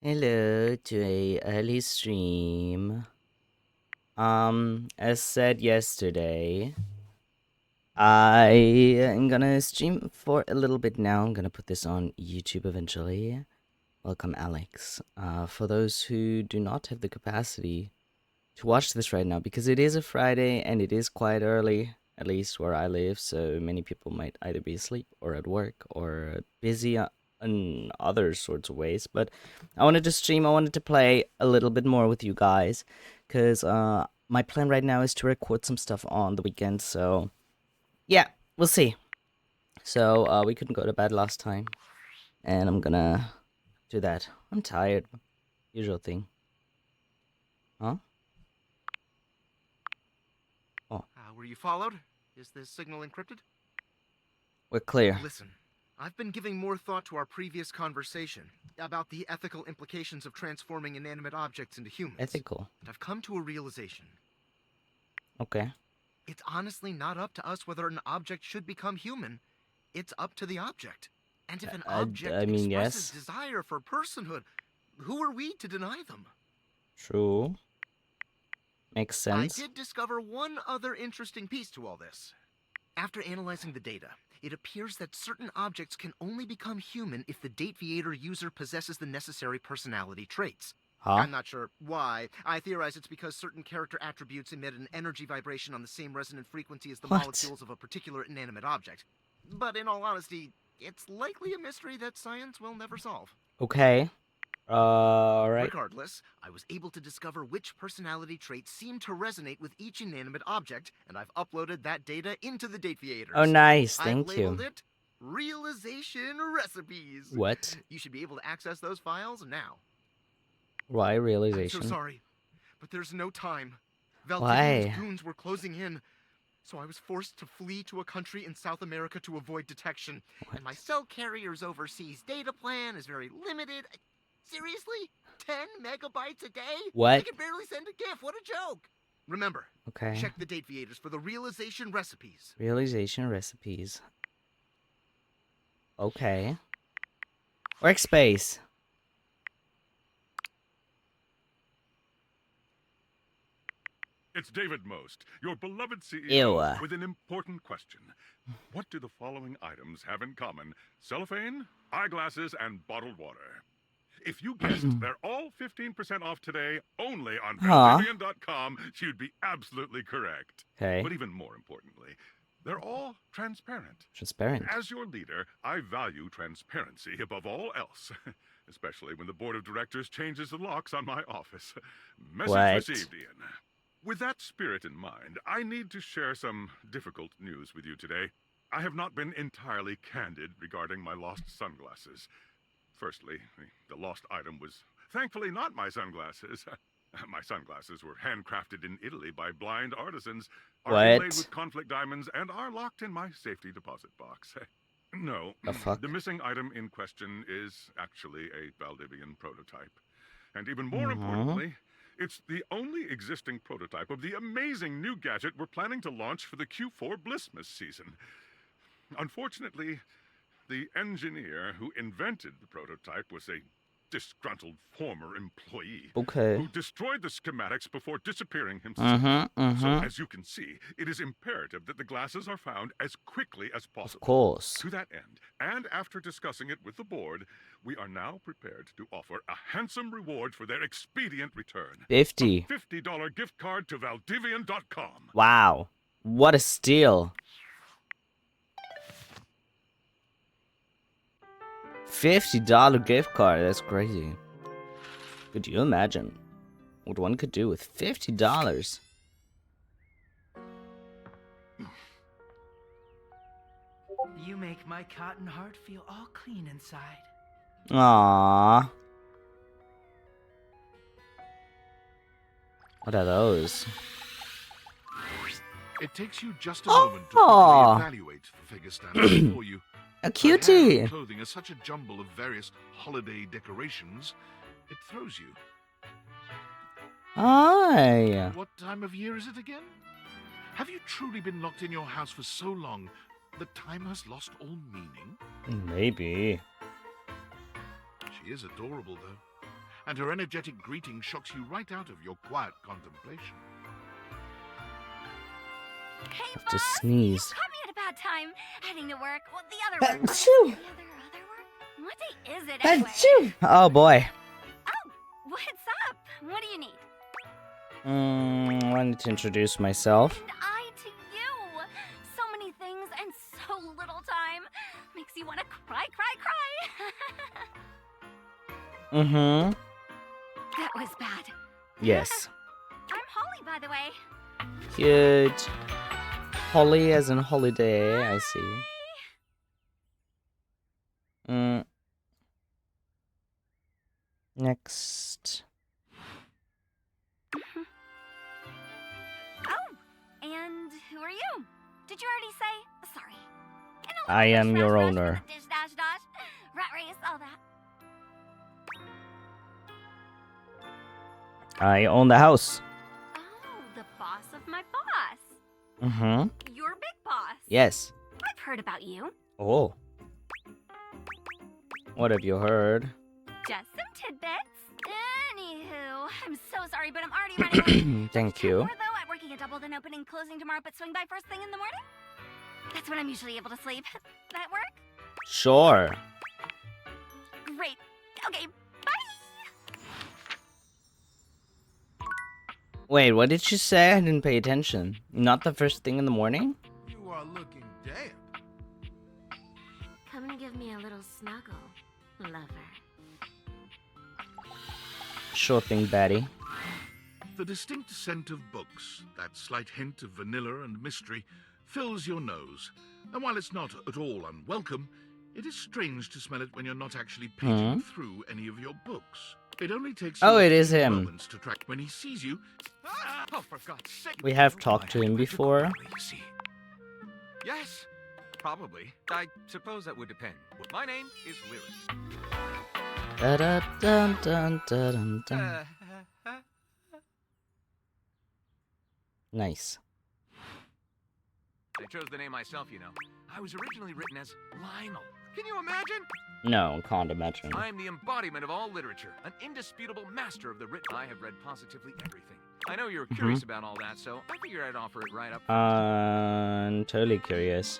Hello to a early stream. As said yesterday, I am gonna stream for a little bit now. I'm gonna put this on YouTube eventually. Welcome, Alex. For those who do not have the capacity to watch this right now, because it is a Friday and it is quite early, at least where I live, so many people might either be asleep or at work or busy in other sorts of ways. But I wanted to stream, I wanted to play a little bit more with you guys, because my plan right now is to record some stuff on the weekend, so yeah, we'll see. So we couldn't go to bed last time, and I'm gonna do that. I'm tired. Usual thing. Huh? Oh, Were you followed? Is this signal encrypted? we're clear. Listen, I've been giving more thought to our previous conversation about the ethical implications of transforming inanimate objects into humans. Ethical. And I've come to a realization. Okay. It's honestly not up to us whether an object should become human. It's up to the object. And if an object I mean, expresses yes. desire for personhood, who are we to deny them? True. Makes sense. I did discover one other interesting piece to all this. After analyzing the data, it appears that certain objects can only become human if the Dateviator user possesses the necessary personality traits. Huh? I'm not sure why. I theorize it's because certain character attributes emit an energy vibration on the same resonant frequency as the What? molecules of a particular inanimate object. But in all honesty, it's likely a mystery that science will never solve. Okay. Alright. Regardless, I was able to discover which personality traits seem to resonate with each inanimate object, and I've uploaded that data into the Dateviators. Oh, nice. I've Thank labeled you. it Realization Recipes. What? You should be able to access those files now. Why I'm realization? so sorry, but there's no time. Why? Valdivian's goons were closing in, so I was forced to flee to a country in South America to avoid detection. What? And my cell carrier's overseas data plan is very limited. Seriously? 10 megabytes a day? What? I can barely send a GIF. What a joke. Remember, Okay. check the Dateviators for the realization recipes. Realization recipes. Okay. Workspace. It's David Most, your beloved CEO, Ew. with an important question. What do the following items have in common? Cellophane, eyeglasses, and bottled water. If you guessed they're all 15% off today, only on Huh. Valdivian.com, you'd be absolutely correct. Okay. But even more importantly, they're all transparent. Transparent. As your leader, I value transparency above all else, especially when the board of directors changes the locks on my office. Message What? received, Ian. With that spirit in mind, I need to share some difficult news with you today. I have not been entirely candid regarding my lost sunglasses. Firstly, the lost item was thankfully not my sunglasses. My sunglasses were handcrafted in Italy by blind artisans, are inlaid What? with conflict diamonds, and are locked in my safety deposit box. No, The fuck? the missing item in question is actually a Valdivian prototype. And even more Mhm. importantly, it's the only existing prototype of the amazing new gadget we're planning to launch for the Q4 Blissmas season. Unfortunately, the engineer who invented the prototype was a disgruntled former employee Okay. who destroyed the schematics before disappearing himself. So, as you can see, it is imperative that the glasses are found as quickly as Of possible. course. To that end, and after discussing it with the board, we are now prepared to offer a handsome reward for their expedient return. 50. A $50 gift card to Valdivian.com. Wow. What a steal. $50 gift card. That's crazy. Could you imagine what one could do with $50? You make my cotton heart feel all clean inside. Aww. What are those? It takes you just a moment to Oh. quickly evaluate the figure standing before you. A Her hair cutie. and clothing is such a jumble of various holiday decorations, it throws you. Hi. What time of year is it again? Have you truly been locked in your house for so long that time has lost all meaning? Maybe. She is adorable, though. and her energetic greeting shocks you right out of your quiet contemplation. Hey, Have boss! to sneeze. You caught me at a bad time. Heading to work. Well, the other work. Achoo! The other work? What day is it anyway? Oh boy. Oh, what's up? What do you need? I wanted to introduce myself. And I to you. So many things and so little time. Makes you want to cry. Mm-hmm. That was bad. Yes. I'm Holly, by the way. Cute. Holly as in holiday, I see. Next. Oh, and who are you? Did you already say? Sorry. I am your owner. Dish, dash, dash. Rat race, all that. I own the house. Oh, the boss of my boss. Mm-hmm. Your big boss. Yes. I've heard about you. Oh. What have you heard? Just some tidbits. Anywho, I'm so sorry, but I'm already running late. Thank you. More, though, at working a double, then opening, closing tomorrow, but swing by first thing in the morning? That's when I'm usually able to sleep. That work? Sure. Great. Okay, bye! Wait, what did you say? I didn't pay attention. Not the first thing in the morning? You are looking damp. Come and give me a little snuggle, lover. Sure thing, Betty. The distinct scent of books, that slight hint of vanilla and mystery, fills your nose. And while it's not at all unwelcome, it is strange to smell it when you're not actually paging through any of your books. It only takes Oh, you it a is few him. moments to track when he sees you. Oh, for God's sake. We have talked to him before. You see. Yes, probably. I suppose that would depend. My name is Lyric. Da-da-dun-dun-dun-dun. Nice. I chose the name myself, you know. I was originally written as Lionel. Can you imagine? No, can't imagine. I am the embodiment of all literature, an indisputable master of the written. I have read positively everything. I know you're curious about all that, so I figured I'd offer it right up. I'm totally curious.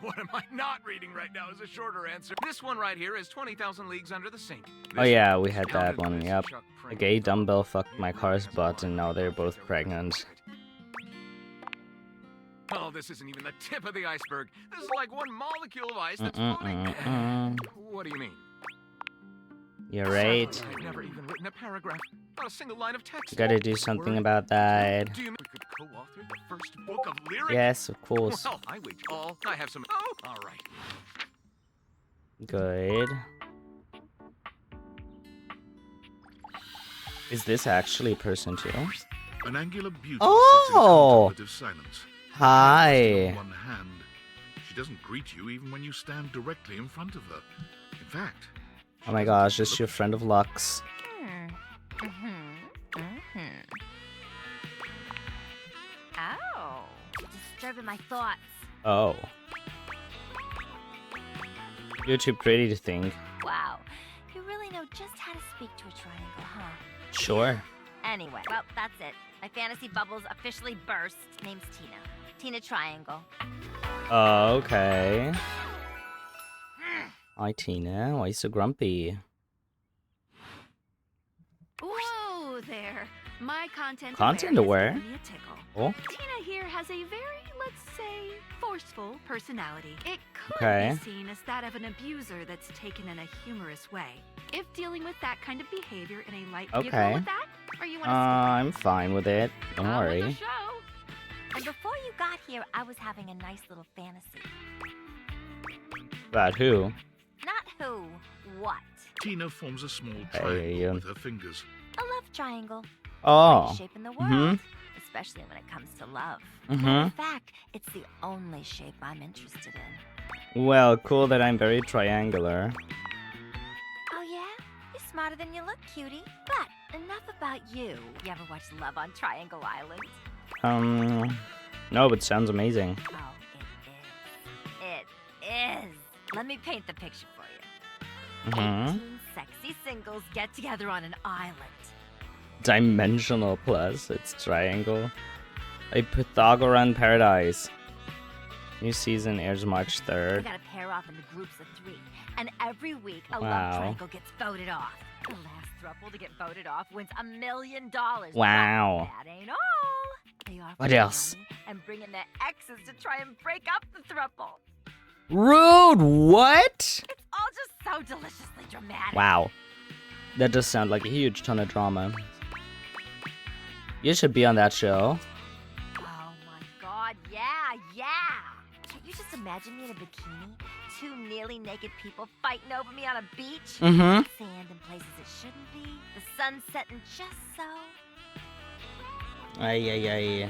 What am I not reading right now is a shorter answer. This one right here is 20,000 Leagues Under the Sink. Oh This yeah, we had counted that one, as yep. Chuck A Pringle. gay dumbbell fucked my car's butt and now they're both pregnant. Oh, this isn't even the tip of the iceberg. This is like one molecule of ice that's Mm-mm-mm-mm. floating. What do you mean? You're right. Sadly, I've never even written a paragraph, not a single line of text. You gotta do something Word. about that. Do you mean we could co-author the first book of lyrics? Yes, of course. Well, I wage all. I have some. Oh, all right. Good. Is this actually a person too? An angular beauty Oh! sits in contemplative silence. Hi. On one hand, she doesn't greet you even when you stand directly in front of her. In fact, Oh my gosh, just your friend of Lux. Oh, disturbing my thoughts. Oh. You're too pretty to think. Wow, you really know just how to speak to a triangle, huh? Sure. Anyway, well, that's it. My fantasy bubbles officially burst. Name's Tina. Tina Triangle. Okay. Hi, Tina. Why you so grumpy? Whoa there. My content Content aware aware? has given me a tickle. Oh. Tina here has a very, let's say, forceful personality. It could Okay. be seen as that of an abuser that's taken in a humorous way. If dealing with that kind of behavior in a light, you Okay. go with that? Or you want to I'm fine with it. Don't with the worry. show? And before you got here, I was having a nice little fantasy. About who? Not who, what. Tina forms a small Hey, triangle with her fingers. A love triangle. Oh. Greatest shape in the world. Mhm. Especially when it comes to love. Mhm. In fact, it's the only shape I'm interested in. Well, cool that I'm very triangular. Oh yeah? You're smarter than you look, cutie. But enough about you. You ever watch Love on Triangle Island? No, but sounds amazing. Oh, it is. It is. Let me paint the picture for you. Mhm. 18 sexy singles get together on an island. Dimensional plus. It's triangle. A Pythagorean paradise. New season airs March We 3rd. gotta pair off into groups of 3, and every week a Wow. love triangle gets voted off. The last throuple to get voted off wins $1 million. Wow. But that ain't all. They offer What you else? money and bring in their exes to try and break up the throuple. Rude! What? It's all just so deliciously dramatic. Wow. That does sound like a huge ton of drama. You should be on that show. Oh my god, yeah. Can't you just imagine me in a bikini? 2 nearly naked people fighting over me on a beach? Mm-hmm. Sand in places it shouldn't be. The sun setting just so. Ay.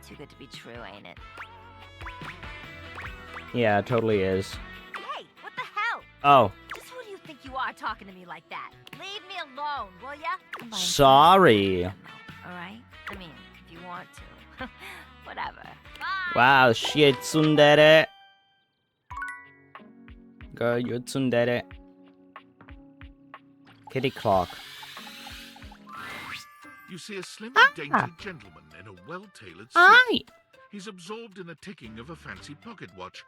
Too good to be true, ain't it? Yeah, it totally is. Hey, what the hell? Oh, Just who do you think you are talking to me like that? Leave me alone, will ya? I'm buying sorry. some alright? I mean, if you want to. Whatever. Bye! Wow, shit, tsundere. Girl, you're tsundere. Kitty clock. You see a slim, Ah. dainty gentleman in a well-tailored suit. Hi. He's absorbed in the ticking of a fancy pocket watch,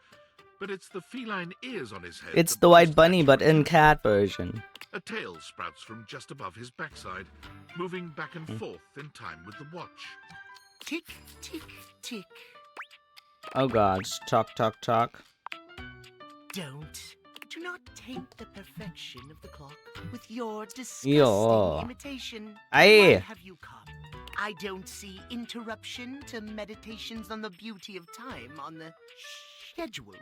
but it's the feline ears on his head. It's that the white most bunny, but in naturally- cat version. A tail sprouts from just above his backside, moving back Hmm. and forth in time with the watch. Tick, tick, tick. Oh god, talk. Do not taint the perfection of the clock with your disgusting Yo. imitation. Aye. Why have you come? I don't see interruption to meditations on the beauty of time on the schedule.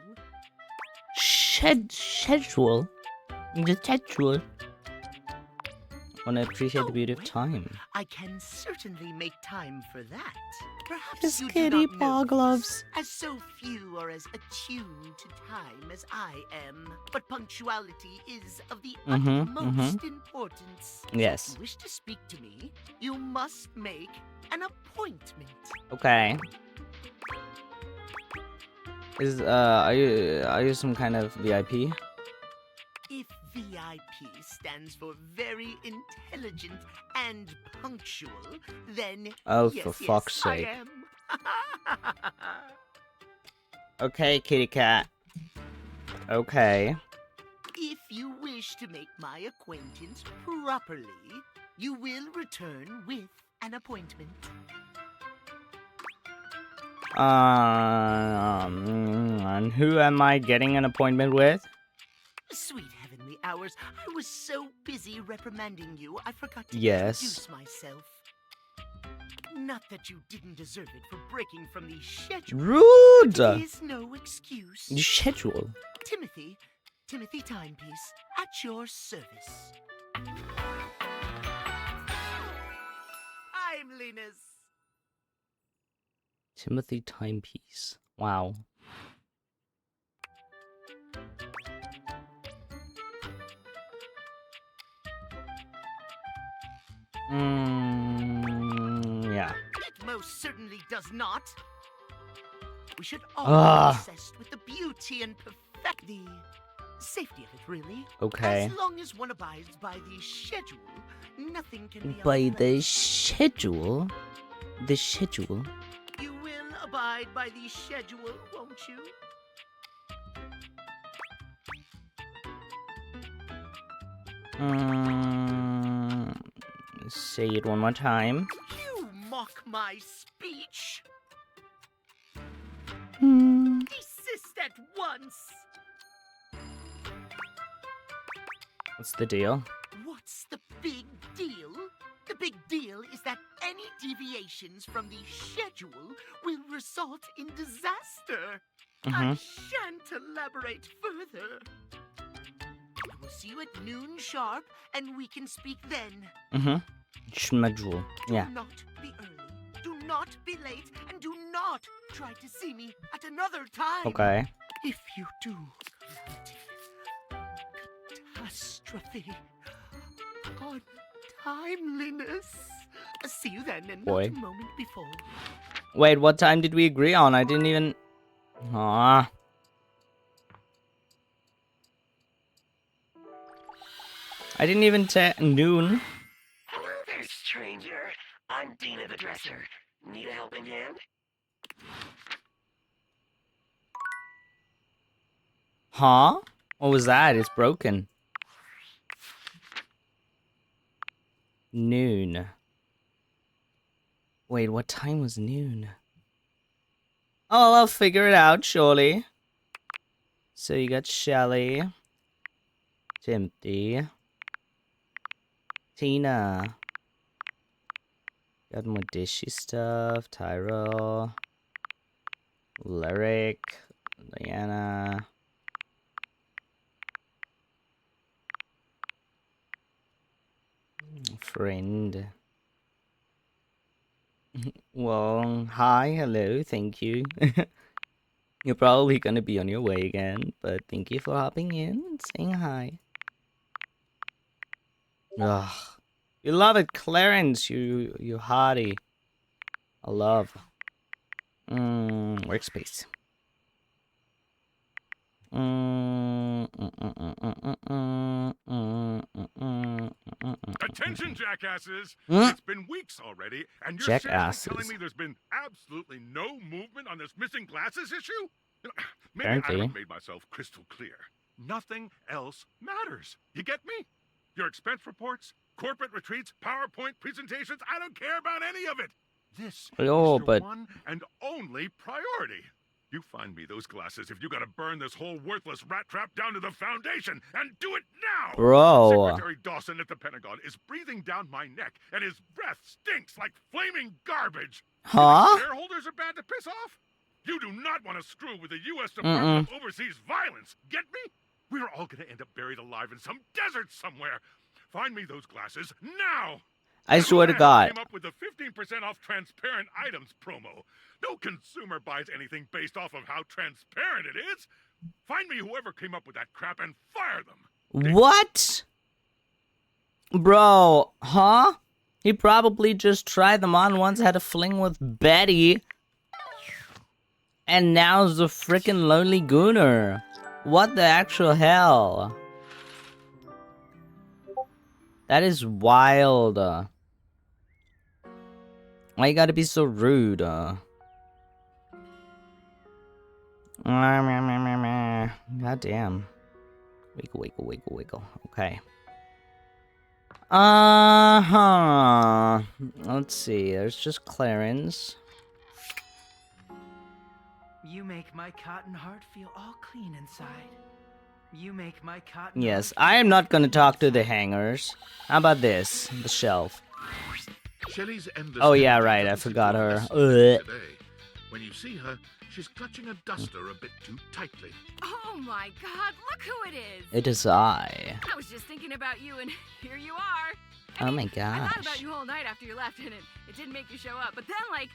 Schedule? The schedule. Wanna appreciate the beauty of Oh, time. I can certainly make time for that. Perhaps His you do kitty not paw know gloves. this, as so few are as attuned to time as I am. But punctuality is of the utmost importance. Yes. If you wish to speak to me, you must make an appointment. Okay. Are you some kind of VIP? If VIP stands for very intelligent and punctual, then Oh, yes, for yes, fuck's sake. I am. Okay, kitty cat. Okay. If you wish to make my acquaintance properly, you will return with an appointment. And who am I getting an appointment with? Sweet heavenly hours, I was so busy reprimanding you, I forgot to Yes. introduce myself. Not that you didn't deserve it for breaking from the schedule. Rude! But it is no excuse. The schedule. Timothy Timepiece, at your service. Timeliness. Timothy Timepiece. Wow. Yeah. It most certainly does not. We should all Ah. be obsessed with the beauty and perfect the safety of it, really. Okay. As long as one abides by the schedule, nothing can be By the unplanned. schedule? The schedule? You will abide by the schedule, won't you? Say it one more time. You mock my speech. Desist at once. What's the deal? What's the big deal? The big deal is that any deviations from the schedule will result in disaster. I shan't elaborate further. I will see you at noon sharp, and we can speak then. Schedule. Yeah. Do not be early. Do not be late, and do not try to see me at another time. Okay. If you do, catastrophe on timeliness. See you then, and Boy. not a moment before. Wait, what time did we agree on? I didn't even... Ah. I didn't even noon. Hello there, stranger. I'm Dina the Dresser. Need a helping hand? Huh? What was that? It's broken. Noon. Wait, what time was noon? Oh, I'll figure it out, surely. So you got Shelly, Timothy, Tina. Got more dishy stuff. Tyrell, Lyric, Diana. Friend. Well, hi, hello, thank you. You're probably gonna be on your way again, but thank you for hopping in and saying hi. Ugh. You love it, Clarence, you hottie. I love. Workspace. Attention, jackasses! It's been weeks already, and you're seriously telling me there's been absolutely no movement on this missing glasses issue? Maybe I haven't made myself crystal clear. Nothing else matters. You get me? Your expense reports, corporate retreats, PowerPoint presentations, I don't care about any of it. This is your one and only priority. You find me those glasses if you gotta burn this whole worthless rat trap down to the foundation, and do it now! Bro. Secretary Dawson at the Pentagon is breathing down my neck, and his breath stinks like flaming garbage. Huh? Shareholders are bad to piss off? You do not want to screw with the U.S. Department of Overseas Violence, get me? We're all gonna end up buried alive in some desert somewhere. Find me those glasses now! I swear to God. Came up with the 15% off transparent items promo. No consumer buys anything based off of how transparent it is. Find me whoever came up with that crap and fire them. What? Bro, huh? He probably just tried them on once, had a fling with Betty. And now's the freaking lonely gooner. What the actual hell? That is wild. Why you gotta be so rude? God damn. Wiggle, wiggle, wiggle, wiggle. Okay. Let's see. There's just Clarence. You make my cotton heart feel all clean inside. You make my cotton. Yes, I am not gonna talk to the hangers. How about this? The shelf. Oh yeah, right. I forgot her. Today. When you see her, she's clutching a duster a bit too tightly. Oh my God! Look who it is. It is I. I was just thinking about you, and here you are. Oh my I thought gosh. about you all night after you left, and it didn't make you show up. But then, like,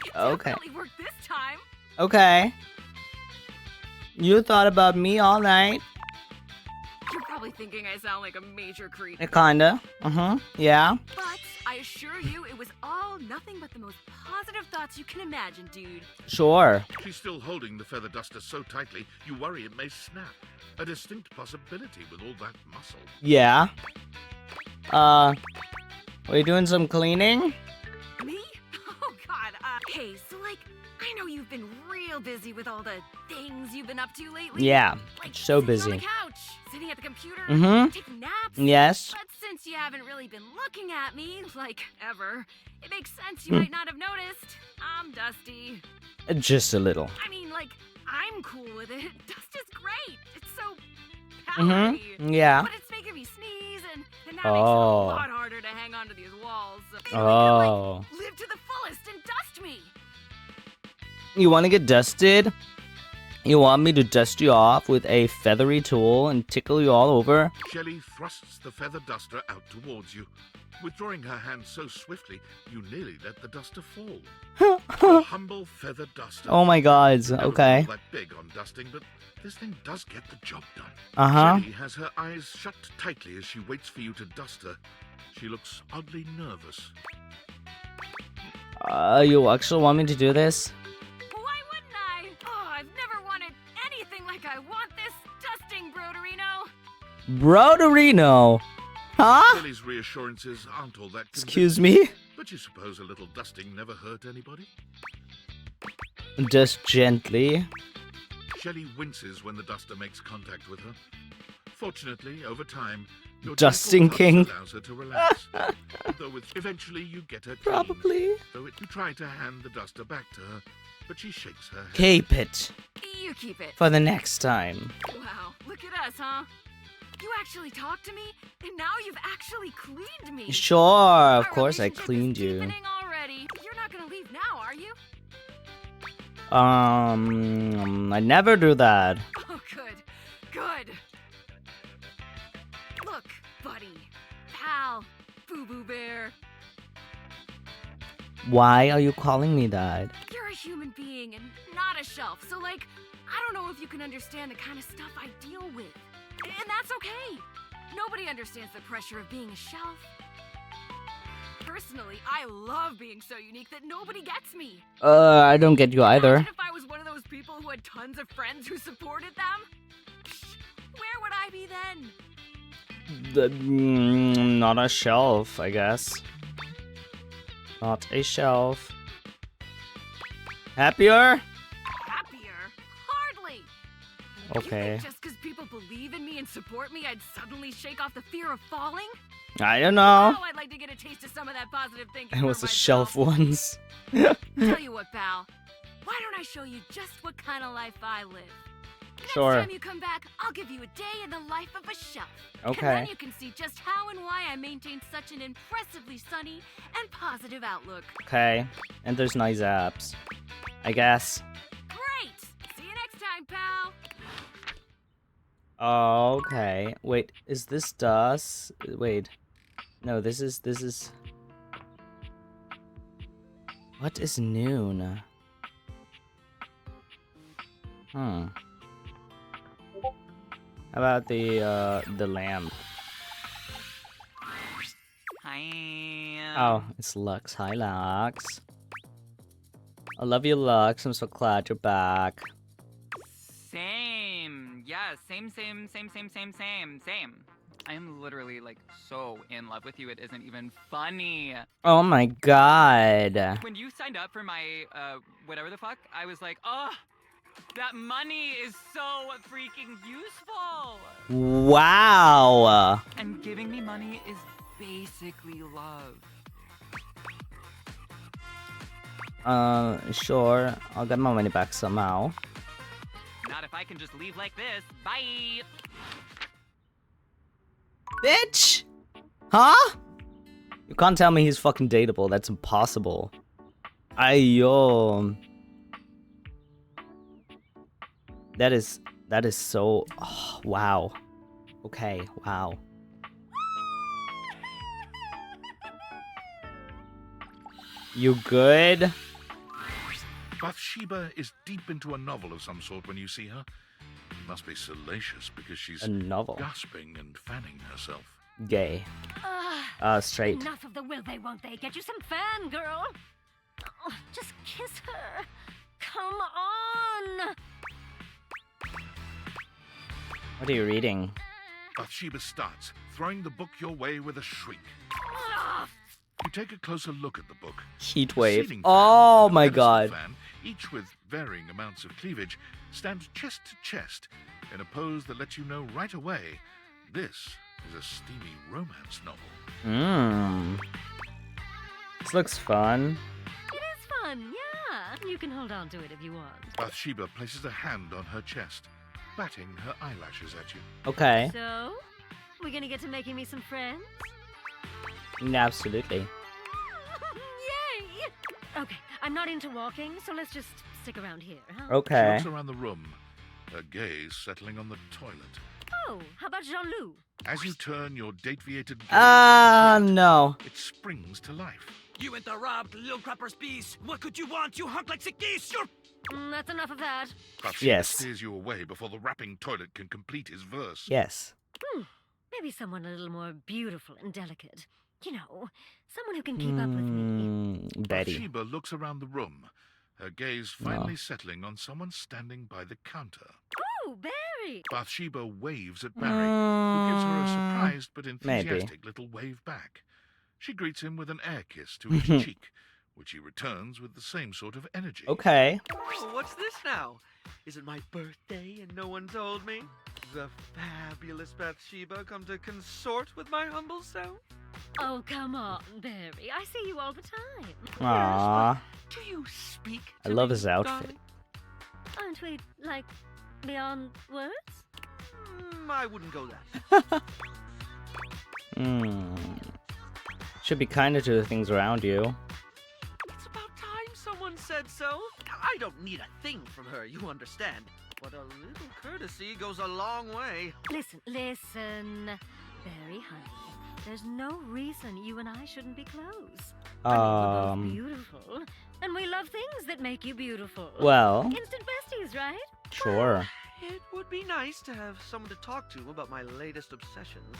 it Okay. definitely worked this time. Okay. You thought about me all night. You're probably thinking I sound like a major creep. Kinda. Yeah. But I assure you, it was all nothing but the most positive thoughts you can imagine, dude. Sure. She's still holding the feather duster so tightly, you worry it may snap. A distinct possibility with all that muscle. Yeah. Are you doing some cleaning? Me? Oh God. Hey, so like, I know you've been real busy with all the things you've been up to lately. Yeah. Like So sitting busy. on the couch, sitting at the computer, taking naps. Yes. But since you haven't really been looking at me, like, ever, it makes sense you might not have noticed. I'm dusty. Just a little. I mean, like, I'm cool with it. Dust is great. It's so powdery. Yeah. But it's making me sneeze, and that makes it a lot harder to hang onto these walls. So maybe we can, like, live to the fullest and dust me. You want to get dusted? You want me to dust you off with a feathery tool and tickle you all over? Shelley thrusts the feather duster out towards you. Withdrawing her hand so swiftly, you nearly let the duster fall. A humble feather duster. Oh my God. Never Okay. feel that big on dusting, but this thing does get the job done. Shelley has her eyes shut tightly as she waits for you to dust her. She looks oddly nervous. You actually want me to do this? Why wouldn't I? Oh, I've never wanted anything like I want this dusting, Broderino. Broderino. Huh? Billy's reassurances aren't all that Excuse convincing, me? but you suppose a little dusting never hurt anybody? Just gently. Shelley winces when the duster makes contact with her. Fortunately, over time, your Dusting gentle touch king. allows her to relax. Eventually you get her clean. Probably. So you try to hand the duster back to her, but she shakes her head. Keep it You keep it. for the next time. Wow, look at us, huh? You actually talked to me, and now you've actually cleaned me. Sure, of Our course I relationship is cleaned you. deepening already. You're not gonna leave now, are you? I never do that. Oh, good. Good. Look, buddy. Pal. Boo-boo bear. Why are you calling me that? You're a human being and not a shelf, so, like, I don't know if you can understand the kind of stuff I deal with. And that's okay. Nobody understands the pressure of being a shelf. Personally, I love being so unique that nobody gets me. I don't get you either. Imagine if I was one of those people who had tons of friends who supported them. Where would I be then? Not a shelf, I guess. Not a shelf. Happier? Happier? Hardly. Okay. You think just because people believe in me and support me, I'd suddenly shake off the fear of falling? I don't know. Oh, I'd like to get a taste of some of that positive thinking. It for was a myself. shelf once. Tell you what, pal. Why don't I show you just what kind of life I live? Sure. Next time you come back, I'll give you a day in the life of a shelf. And Okay. then you can see just how and why I maintain such an impressively sunny and positive outlook. Okay. And there's nice apps. I guess. Great! See you next time, pal! Okay. Wait, is this dust? Wait. No, this is... What is noon? How about the lamp? Hi. Oh, it's Lux. Hi, Lux. I love you, Lux. I'm so glad you're back. Same. Yeah, same. I am literally, like, so in love with you, it isn't even funny. Oh my god. When you signed up for my, whatever the fuck, I was like, oh, that money is so freaking useful. Wow. And giving me money is basically love. Sure. I'll get my money back somehow. Not if I can just leave like this. Bye. Bitch! Huh? You can't tell me he's fucking dateable. That's impossible. Ayo. That is so... Oh, wow. Okay, wow. You good? Bathsheba is deep into a novel of some sort when you see her. It must be salacious because she's A novel. gasping and fanning herself. Gay. Straight. Enough of the will they, won't they? Get you some fan, girl. Oh, just kiss her. Come on. What are you reading? Bathsheba starts, throwing the book your way with a shriek. Ah, You take a closer look at the book. Heat The wave. ceiling fan Oh and the my pedestal god. fan, each with varying amounts of cleavage, stand chest to chest in a pose that lets you know right away this is a steamy romance novel. Mmm. This looks fun. it is fun, yeah. You can hold on to it if you want. Bathsheba places a hand on her chest, batting her eyelashes at you. Okay. So, we gonna get to making me some friends? Absolutely. Yay! Okay, I'm not into walking, so let's just stick around here, huh? She Okay. looks around the room, her gaze settling on the toilet. Oh, how about Jean-Loup? As you turn your date-viated gaze, No. it springs to life. You interrupt, little crapper's piece. What could you want? You hunk like sick geese. You're... That's enough of that. Bathsheba Yes. steers you away before the rapping toilet can complete his verse. Yes. Maybe someone a little more beautiful and delicate. You know, someone who can keep up with me. Betty. Bathsheba looks around the room, her gaze finally settling on someone standing by the counter. Oh, Barry! Bathsheba waves at Barry, who gives her a surprised but maybe. enthusiastic little wave back. She greets him with an air kiss to each cheek, which he returns with the same sort of energy. Okay. Oh, what's this now? Is it my birthday and no one told me? The fabulous Bathsheba come to consort with my humble self? Oh, come on, Barry. I see you all the time. Aww. Do you speak I to love me, his outfit. darling? Aren't we, like, beyond words? I wouldn't go that. Should be kinder to the things around you. It's about time someone said so. I don't need a thing from her, you understand. But a little courtesy goes a long way. Listen. Barry, honey, there's no reason you and I shouldn't be close. I mean, we're both beautiful, and we love things that make you beautiful. Well, Instant besties, right? sure. It would be nice to have someone to talk to about my latest obsessions.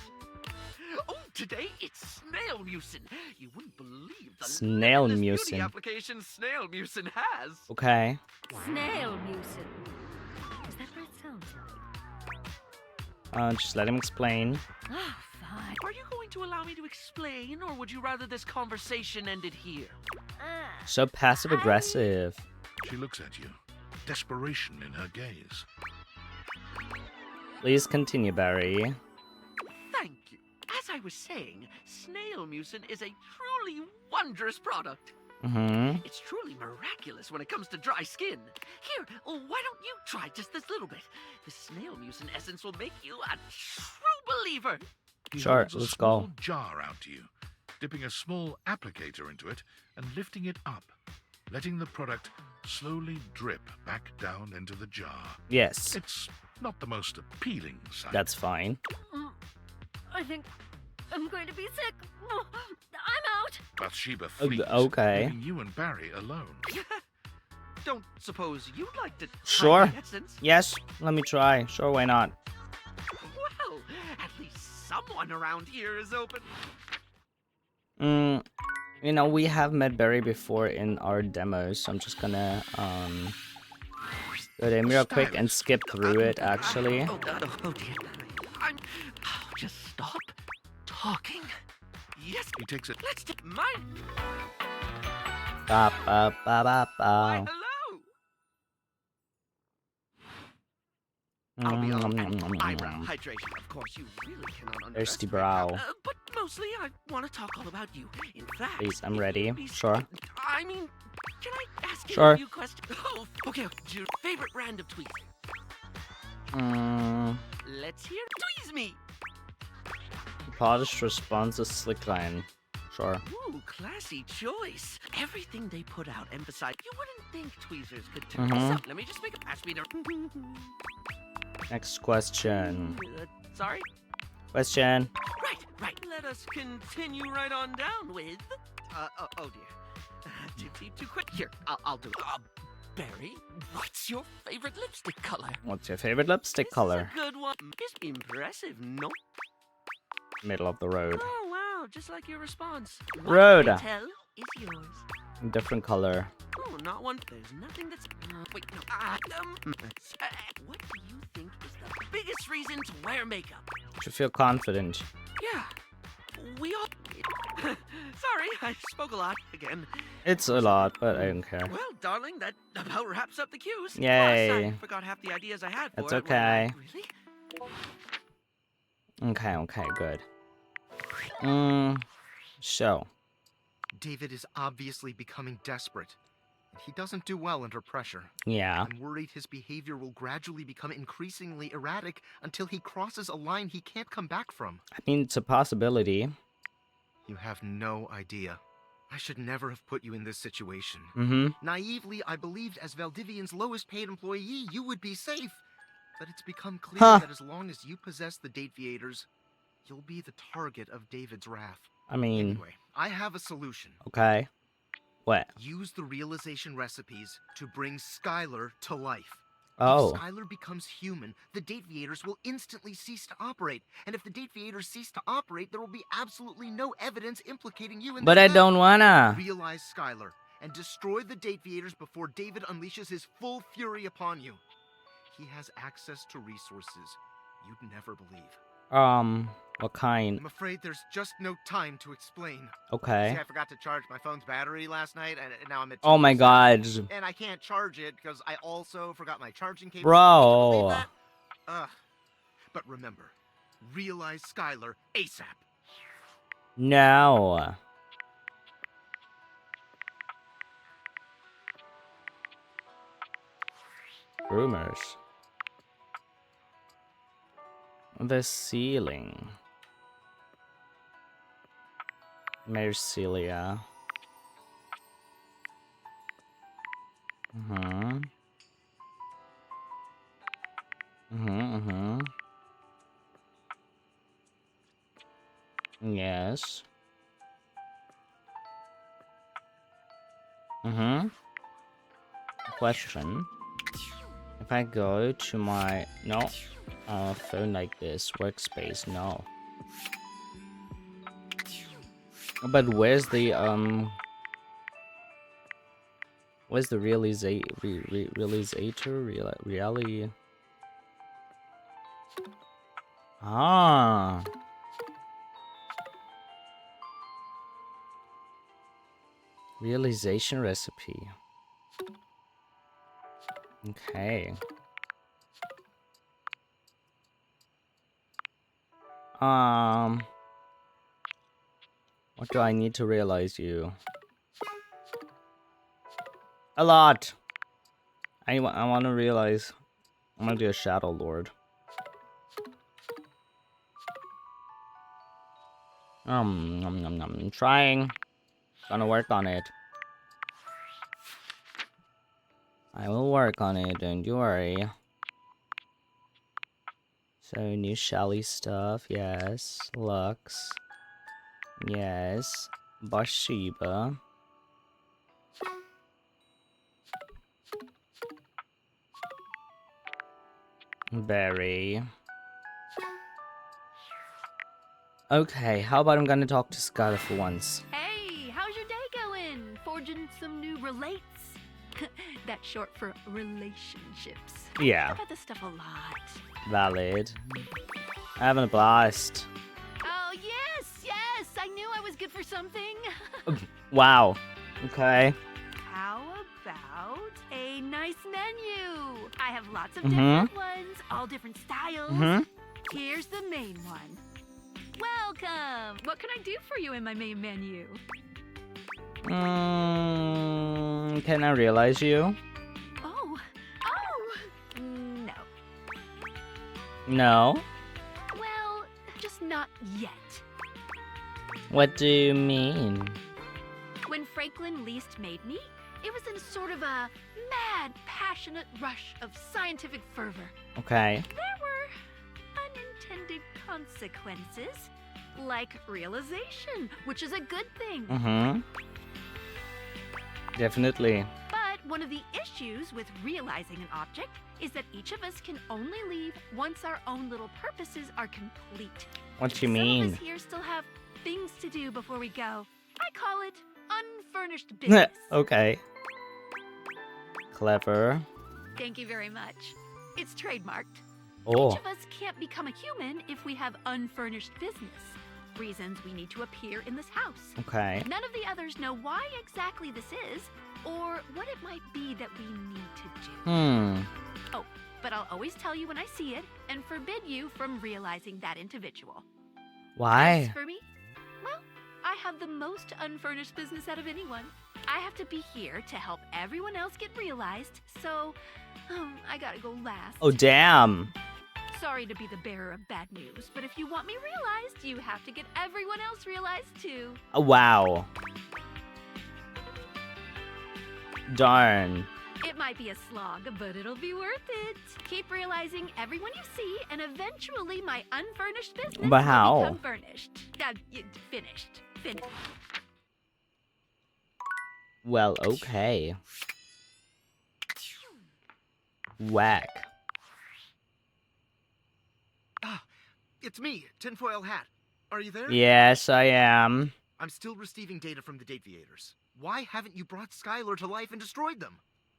Oh, today it's snail mucin. You wouldn't believe the Snail limitless beauty mucin. application snail mucin has. Okay. Snail mucin. Is that what it sounds like? Just let him explain. Oh, fine. Are you going to allow me to explain, or would you rather this conversation ended here? So passive aggressive. She looks at you, desperation in her gaze. Please continue, Barry. Thank you. As I was saying, snail mucin is a truly wondrous product. It's truly miraculous when it comes to dry skin. Here, why don't you try just this little bit? The snail mucin essence will make you a true believer. He Sure, holds a let's small go. jar out to you, dipping a small applicator into it and lifting it up, letting the product slowly drip back down into the jar. Yes, It's not the most appealing sight. that's fine. I think I'm going to be sick. I'm out. Bathsheba flees, okay. leaving you and Barry alone. Don't suppose you'd like to try Sure. the essence? Yes, let me try. Sure, why not? Well, at least someone around here is open. You know, we have met Barry before in our demos, so I'm just gonna go to him real quick and skip through it, actually. Oh dear. I'm... just stop talking. Yes, He takes it. let's take my... Ba ba ba ba Why, ba. hello. I'll be on eyebrow hydration. Of course, you really cannot Thirsty underestimate brow. how- but mostly, I want to talk all about you. In fact, Please, I'm if ready. you'd be Sure. I mean, can I ask you Sure. a few questions? Oh, okay. Your favorite brand of tweezers? Let's hear. Tweeze me. Polished responsive slick line. Sure. Ooh, classy choice. Everything they put out emphasized. You wouldn't think tweezers could turn Mhm. this up. Let me just make a pass me to. Next question. Sorry. Question. Right. Let us continue right on down with. Oh dear. Too quick. Here, I'll do it. Barry, what's your favorite lipstick color? What's your favorite lipstick color? This is a good one. It's impressive, no? Middle of the road. Oh wow, just like your response. Road. What I tell is yours. Different color. Oh, not one. There's nothing that's. Wait, no. What do you think is the biggest reason to wear makeup? To feel confident. Yeah, we all. Sorry, I spoke a lot again. It's a lot, but I don't care. Well, darling, that about wraps up the cues. Yay. Plus, I forgot half the ideas I had for That's it when I- okay. Really? Okay, good. So. David is obviously becoming desperate. And he doesn't do well under pressure. Yeah. I'm worried his behavior will gradually become increasingly erratic until he crosses a line he can't come back from. I mean, it's a possibility. You have no idea. I should never have put you in this situation. Naively, I believed as Valdivian's lowest paid employee, you would be safe. But it's become clear that as long as you possess the Dateviators, you'll be the target of David's wrath. I mean... Anyway, I have a solution. Okay. What? Use the realization recipes to bring Skylar to life. Oh. If Skylar becomes human, the Dateviators will instantly cease to operate. And if the Dateviators cease to operate, there will be absolutely no evidence implicating you in But this I event. don't wanna. Realize Skylar and destroy the Dateviators before David unleashes his full fury upon you. he has access to resources you'd never believe. What kind? I'm afraid there's just no time to explain. Okay. See, I forgot to charge my phone's battery last night, and now I'm at 2%. Oh my god. And I can't charge it because I also forgot my charging cable. Bro. But remember, realize Skylar ASAP. No. Rumors. The ceiling. Mercilia. Yes. Question. If I go to my phone like this, workspace, no. But where's the realizator? Reality? Ah. Realization recipe. Okay. What do I need to realize you? A lot. I want to realize. I'm gonna do a Shadow Lord. I'm trying. Gonna work on it. I will work on it, don't you worry. So, new Shelly stuff, yes. Lux. Yes. Bathsheba. Barry. Okay, how about I'm gonna talk to Skylar for once? Hey, how's your day going? Forging some new relates? That's short for relationships. Yeah. I talk about this stuff a lot. Valid. Having a blast. Oh, yes! I knew I was good for something. Wow. Okay. How about a nice menu? I have lots of different ones, all different styles. Here's the main one. Welcome! What can I do for you in my main menu? Can I realize you? Oh, no. No? Well, just not yet. What do you mean? When Franklin least made me, it was in sort of a mad, passionate rush of scientific fervor. Okay. There were unintended consequences, like realization, which is a good thing. Definitely. But one of the issues with realizing an object is that each of us can only leave once our own little purposes are complete. What you mean? Some of us here still have things to do before we go. I call it unfurnished business. Okay. Clever. Thank you very much. It's trademarked. Oh. Each of us can't become a human if we have unfurnished business. Reasons we need to appear in this house. Okay. None of the others know why exactly this is, or what it might be that we need to do. Oh, but I'll always tell you when I see it, and forbid you from realizing that individual. Why? As for me, well, I have the most unfurnished business out of anyone. I have to be here to help everyone else get realized, so I gotta go last. Oh, damn. Sorry to be the bearer of bad news, but if you want me realized, you have to get everyone else realized too. Oh, wow. Darn. It might be a slog, but it'll be worth it. Keep realizing everyone you see, and eventually my unfurnished business But how? will become furnished. Finished. Well, okay. Whack. It's me, Tinfoil Hat. Are you there? Yes, I am. I'm still receiving data from the Date Viators. Why haven't you brought Skylar to life and destroyed them?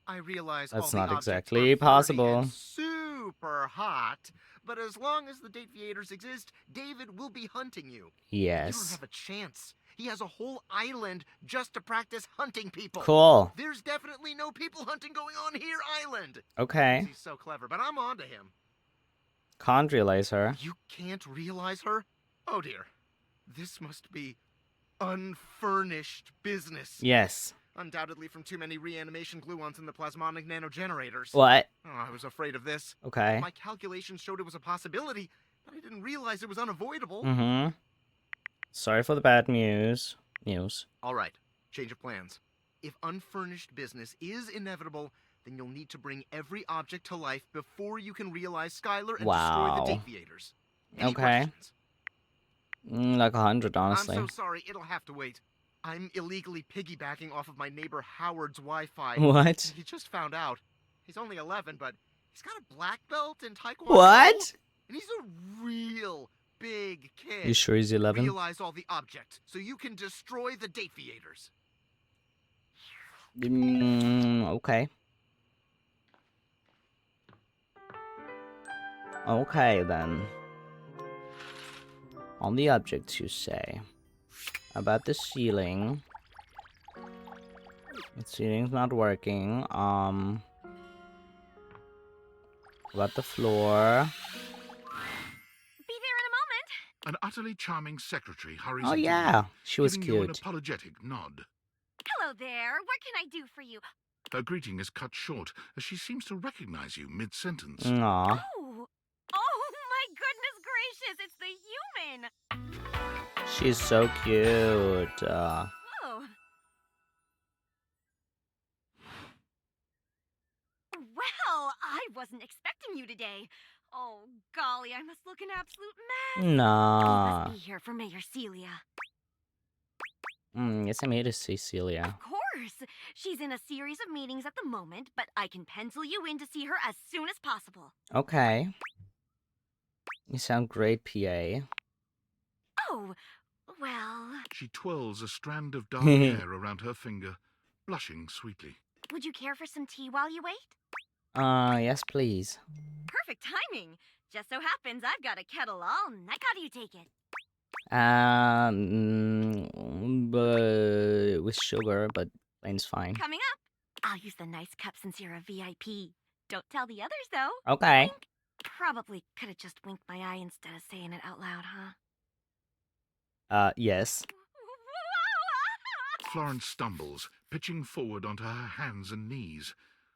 I realize That's all the not objects exactly are flirty possible. and super hot, but as long as the date viators exist, David will be hunting you. You don't Yes. have a chance. He has a whole island just to practice hunting people. Cool. There's definitely no people hunting going on here, island. Okay. He's so clever, but I'm on to him. Can't realize her. You can't realize her? Oh dear. This must be unfurnished business. Yes. Undoubtedly from too many reanimation gluons in the plasmonic nanogenerators. What? Oh, I was afraid of this. Okay. My calculations showed it was a possibility, but I didn't realize it was unavoidable. Mm-hmm. Sorry for the bad news. All right, change of plans. If unfurnished business is inevitable, then you'll need to bring every object to life before you can realize Skylar and Wow. destroy the deviators. Any Okay. questions? Like 100, honestly. I'm so sorry, it'll have to wait. I'm illegally piggybacking off of my neighbor Howard's Wi-Fi. What? He just found out. He's only 11, but he's got a black belt in Taekwondo. What? And he's a real big kid. You sure he's 11? Realize all the objects, so you can destroy the date viators. Okay. Okay, then. On the objects, you say. About the ceiling. The ceiling's not working. About the floor. Be there in a moment. An utterly charming secretary hurries Oh, into yeah. you, She was giving you an cute. apologetic nod. Hello there. What can I do for you? Her greeting is cut short as she seems to recognize you mid-sentence. Aw. Oh my goodness gracious! It's the human. She's so cute. Oh. Well, I wasn't expecting you today. Oh, golly, I must look an absolute mess. You Nah. must be here for Mayor Celia. Yes, I'm here to see Celia. Of course. She's in a series of meetings at the moment, but I can pencil you in to see her as soon as possible. Okay. You sound great, PA. Oh, well, She twirls a strand of dark hair around her finger, blushing sweetly. would you care for some tea while you wait? Yes, please. Perfect timing. Just so happens I've got a kettle all night. How do you take it? With sugar, but plain's fine. Coming up. I'll use the nice cup since you're a VIP. Don't tell the others, though. Okay. Probably could have just winked my eye instead of saying it out loud, huh? Yes. Florence stumbles, pitching forward onto her hands and knees.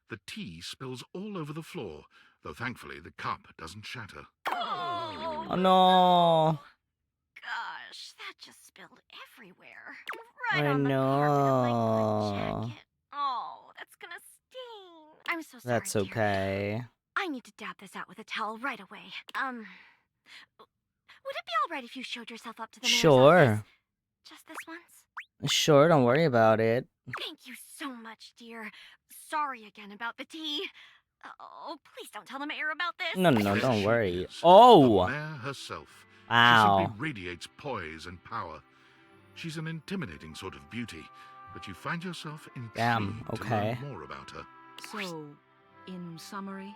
The tea spills all over the floor, though thankfully the cup doesn't shatter. Oh no. Gosh, that just spilled everywhere. Right I on the carpet of my good know. jacket. Oh, that's gonna sting. I'm so sorry, That's dear. okay. I need to dab this out with a towel right away. Would it be all right if you showed yourself up to the mayor's Sure. office? Just this once? Sure, don't worry about it. Thank you so much, dear. Sorry again about the tea. Oh, please don't tell the mayor about this. No, There don't she worry. is, Oh! the mayor herself. She Wow. simply radiates poise and power. She's an intimidating sort of beauty, but you find yourself intrigued Damn, to okay. learn more about her. So, in summary,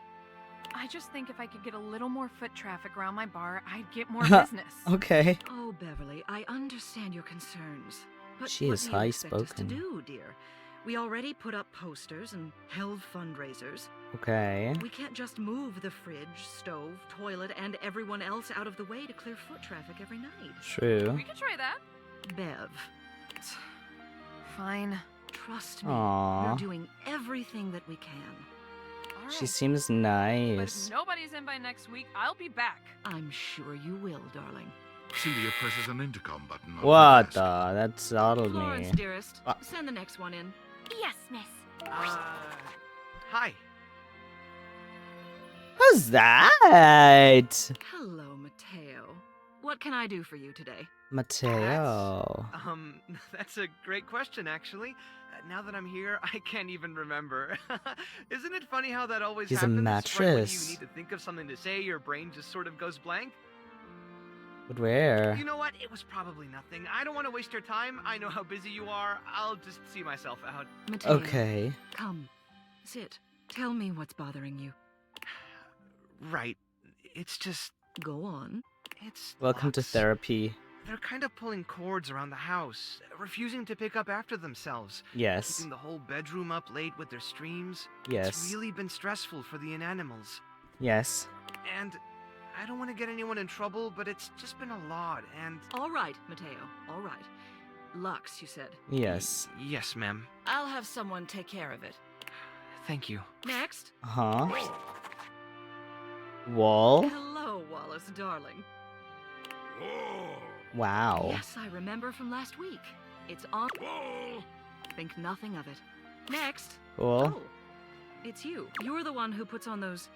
I just think if I could get a little more foot traffic around my bar, I'd get more business. Okay. Oh, Beverly, I understand your concerns. But She what is do you expect us to high-spoken. do, dear? We already put up posters and held fundraisers. Okay. We can't just move the fridge, stove, toilet, and everyone else out of the way to clear foot traffic every night. True. We could try that. Bev, Fine. trust me. Aww. We're doing everything that we can. All right. She seems But if nice. nobody's in by next week, I'll be back. I'm sure you will, darling. Celia presses an intercom button on her What desk. the? That startled Florence, me. dearest, send the next one in. Yes, miss. Hi. Who's that? Hello, Mateo. What can I do for you today? Mateo. That's a great question, actually. Now that I'm here, I can't even remember. Isn't it funny how that always He's a happens? Right when mattress. you need to think of something to say, your brain just sort of goes blank. But where? You know what? It was probably nothing. I don't want to waste your time. I know how busy you are. I'll just see myself out. Mateo, Okay. come. Sit. Tell me what's bothering you. Right. It's just... Go on. It's... Welcome to Lux. therapy. They're kind of pulling cords around the house, refusing to pick up after themselves. Yes. Keeping the whole bedroom up late with their streams. Yes. It's really been stressful for the inanimals. Yes. And I don't want to get anyone in trouble, but it's just been a lot, and... All right, Mateo. All right. Lux, you said. Yes. Yes, ma'am. I'll have someone take care of it. Thank you. Next. Huh? Wall? Hello, Wallace, darling. Wow. Yes, I remember from last week. It's on. Think nothing of it. Next. Cool. Oh, it's you. You're the one who puts on those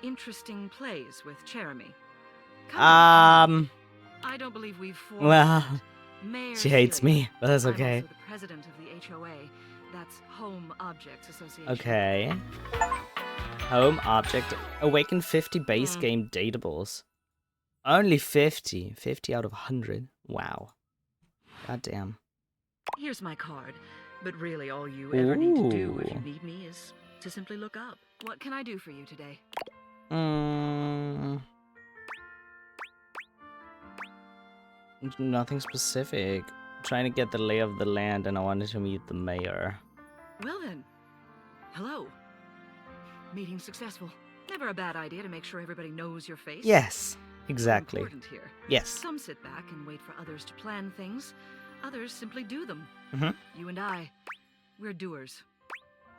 interesting plays with Jeremy. Um. I don't believe we've formed. Well, Mayor she hates Celia. me, but that's okay. I'm also the president of the HOA. That's Home Objects Association. Okay. Home object. Awaken 50 base game datables. Only 50. 50 out of 100. Wow. God damn. Here's my card. But really, all you ever need to do if you Ooh. need me is to simply look up. What can I do for you today? Nothing specific. Trying to get the lay of the land, and I wanted to meet the mayor. Well then. Hello. Meeting successful. Never a bad idea to make sure everybody knows your face. Yes, exactly. Important here. Yes. Some sit back and wait for others to plan things. Others simply do them. Mhm. You and I, we're doers.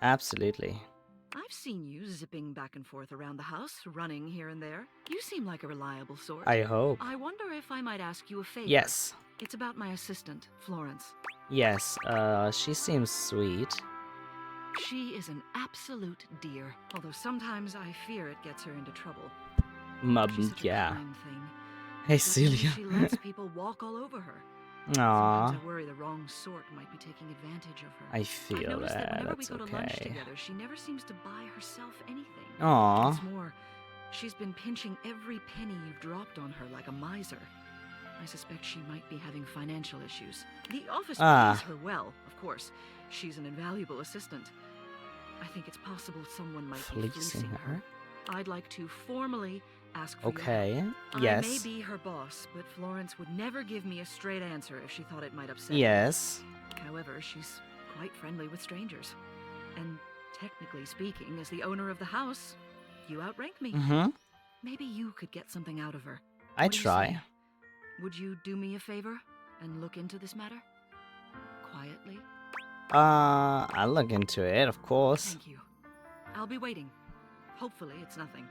Absolutely. I've seen you zipping back and forth around the house, running here and there. You seem like a reliable sort. I hope. I wonder if I might ask you a favor. Yes. It's about my assistant, Florence. Yes, she seems sweet. She is an absolute dear, although sometimes I fear it gets her into trouble. Yeah. Kind thing. Hey, Especially Celia. She lets people walk all over her. Aw. Sometimes I worry the wrong sort might be taking advantage of her. I I've feel noticed that whenever we that's go to lunch okay. together, she never seems to buy herself anything. Aw. What's more, she's been pinching every penny you've dropped on her like a miser. I suspect she might be having financial issues. The office pays her well, of course. She's an invaluable assistant. I think it's possible someone might be fleecing her. I'd like to formally ask for Okay, your help. yes. I may be her boss, but Florence would never give me a straight answer if she thought it might upset Yes. me. However, she's quite friendly with strangers. And technically speaking, as the owner of the house, you outrank me. Mhm. Maybe you could get something out of her. I What do you try. say? Would you do me a favor and look into this matter? Quietly? I'll look into it, of course. Thank you. I'll be waiting. Hopefully it's nothing.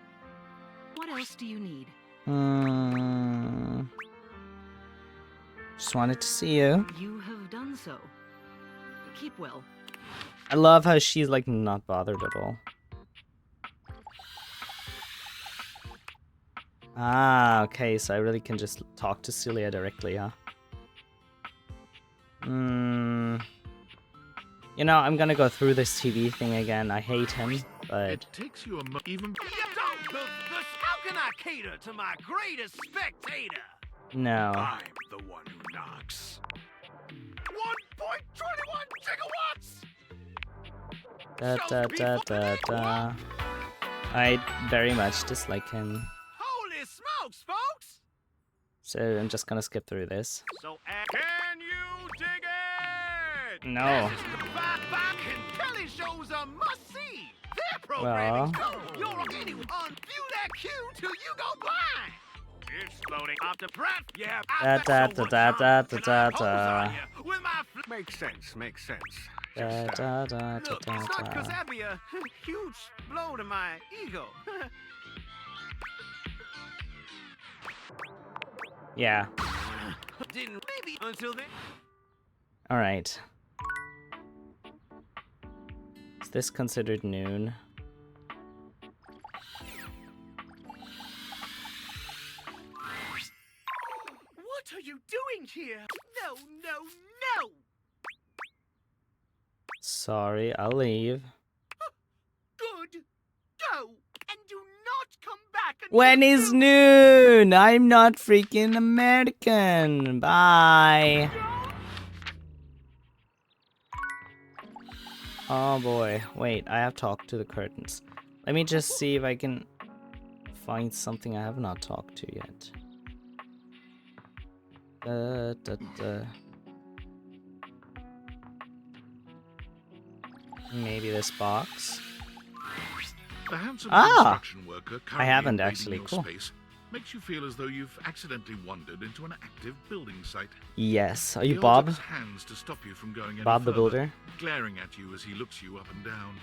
What else do you need? Just wanted to see you. You have done so. Keep well. I love how she's like not bothered at all. Ah, okay, so I really can just talk to Celia directly, huh? You know, I'm gonna go through this TV thing again. I hate him, but It takes you even. How can I cater to my greatest spectator? no. I'm the one who knocks. 1.21 gigawatts! Da da da da da. I very much dislike him. Holy smokes, folks! So I'm just gonna skip through this. So, can you dig it? No. Back and Kelly shows a must-see. Their programming's Well. total. You'll anyone view that cue till you go blind. It's loading up the breath. Yeah. Da da da da da da da da. With my makes sense. Makes sense. Da da da da Look, da it's not because da. that'd be a huge blow to my ego. Yeah. Didn't maybe until then. All right. Is this considered noon? What are you doing here? No, no, no! Sorry, I'll leave. Good. Go and do not come back until When is noon? I'm not freaking American. Bye. Oh boy. Wait, I have talked to the curtains. Let me just see if I can find something I have not talked to yet. Maybe this box. The handsome Ah! construction worker I haven't currently actually. invading your Cool. space makes you feel as though you've accidentally wandered into an active building site. Yes. Are He you holds Bob? up his hands to stop you from going any Bob the further, Builder? glaring at you as he looks you up and down.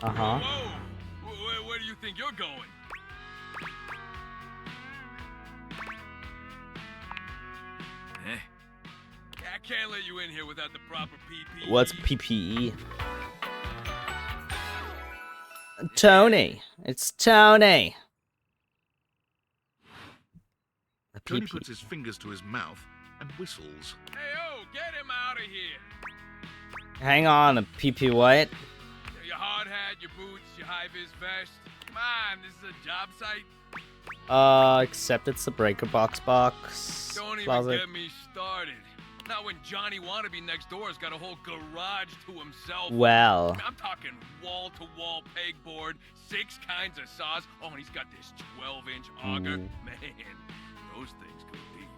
Uh-huh. Whoa! Where do you think you're going? Eh? I can't let you in here without the proper PPE. What's PPE? Tony. It's Tony. A Tony PP. puts his fingers to his mouth and whistles. Hey, get him out of here! Hang on, a PP what? Your hard hat, your boots, your high-vis vest. Come on, this is a job site. Except it's the breaker box. Don't even Closet. get me started. Not when Johnny Wannabe next door's got a whole garage to himself. Well. I'm talking wall-to-wall pegboard, 6 kinds of saws. Oh, and he's got this 12-inch auger. Ooh. Man, those things go deep.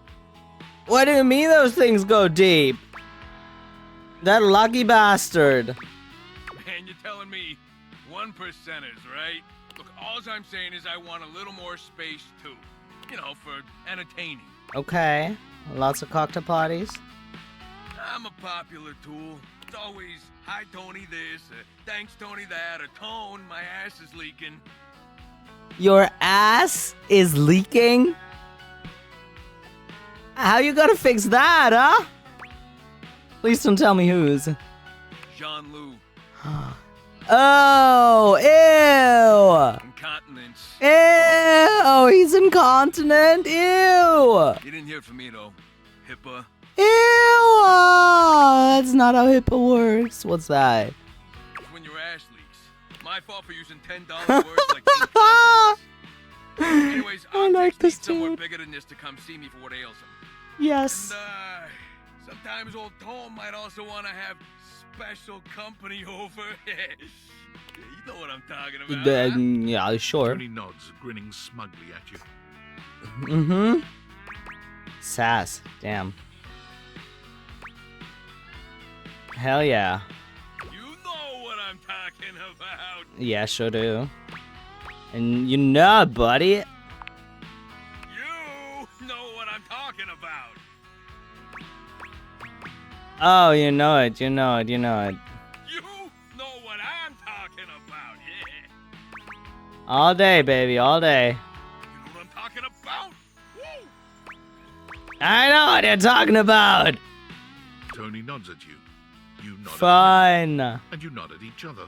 What do you mean those things go deep? That lucky bastard. Man, you're telling me 1%ers, right? Look, all I'm saying is I want a little more space, too. You know, for entertaining. Okay. Lots of cocktail parties. I'm a popular tool. It's always, hi, Tony this, thanks, Tony that, or Tone, my ass is leaking. Your ass is leaking? How you gonna fix that, huh? Please don't tell me whose. Jean-Lou. Oh, ew! Incontinence. Ew! He's incontinent. Ew! You didn't hear it from me, though. HIPAA. Ew! That's not how HIPAA works. What's that? It's when your ass leaks. My fault for using $10 words like incontinence. Anyways, objects need somewhere bigger than this to come see me for what ails them. Yes. And, sometimes old Tom might also want to have special company over. You know what I'm talking about, huh? Yeah, sure. Tony nods, grinning smugly at you. Mm-hmm. Sass. Damn. Hell yeah. You know what I'm talking about. Yeah, sure do. And you know, buddy. You know what I'm talking about. Oh, you know it, you know it, you know it. You know what I'm talking about, yeah. All day, baby, all day. You know what I'm talking about? Woo! I know what you're talking about. Tony nods at you. You nod Fine. at him, and you nod at each other,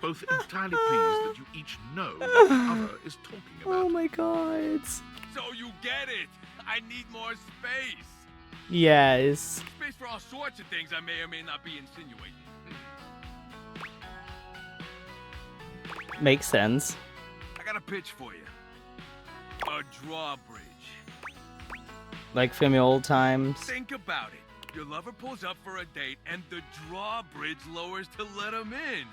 both entirely pleased that you each know what the other is talking about. Oh my god. So you get it. I need more space. Yes. Space for all sorts of things I may or may not be insinuating. Makes sense. I got a pitch for you. A drawbridge. Like from your old times. Think about it. Your lover pulls up for a date and the drawbridge lowers to let him in.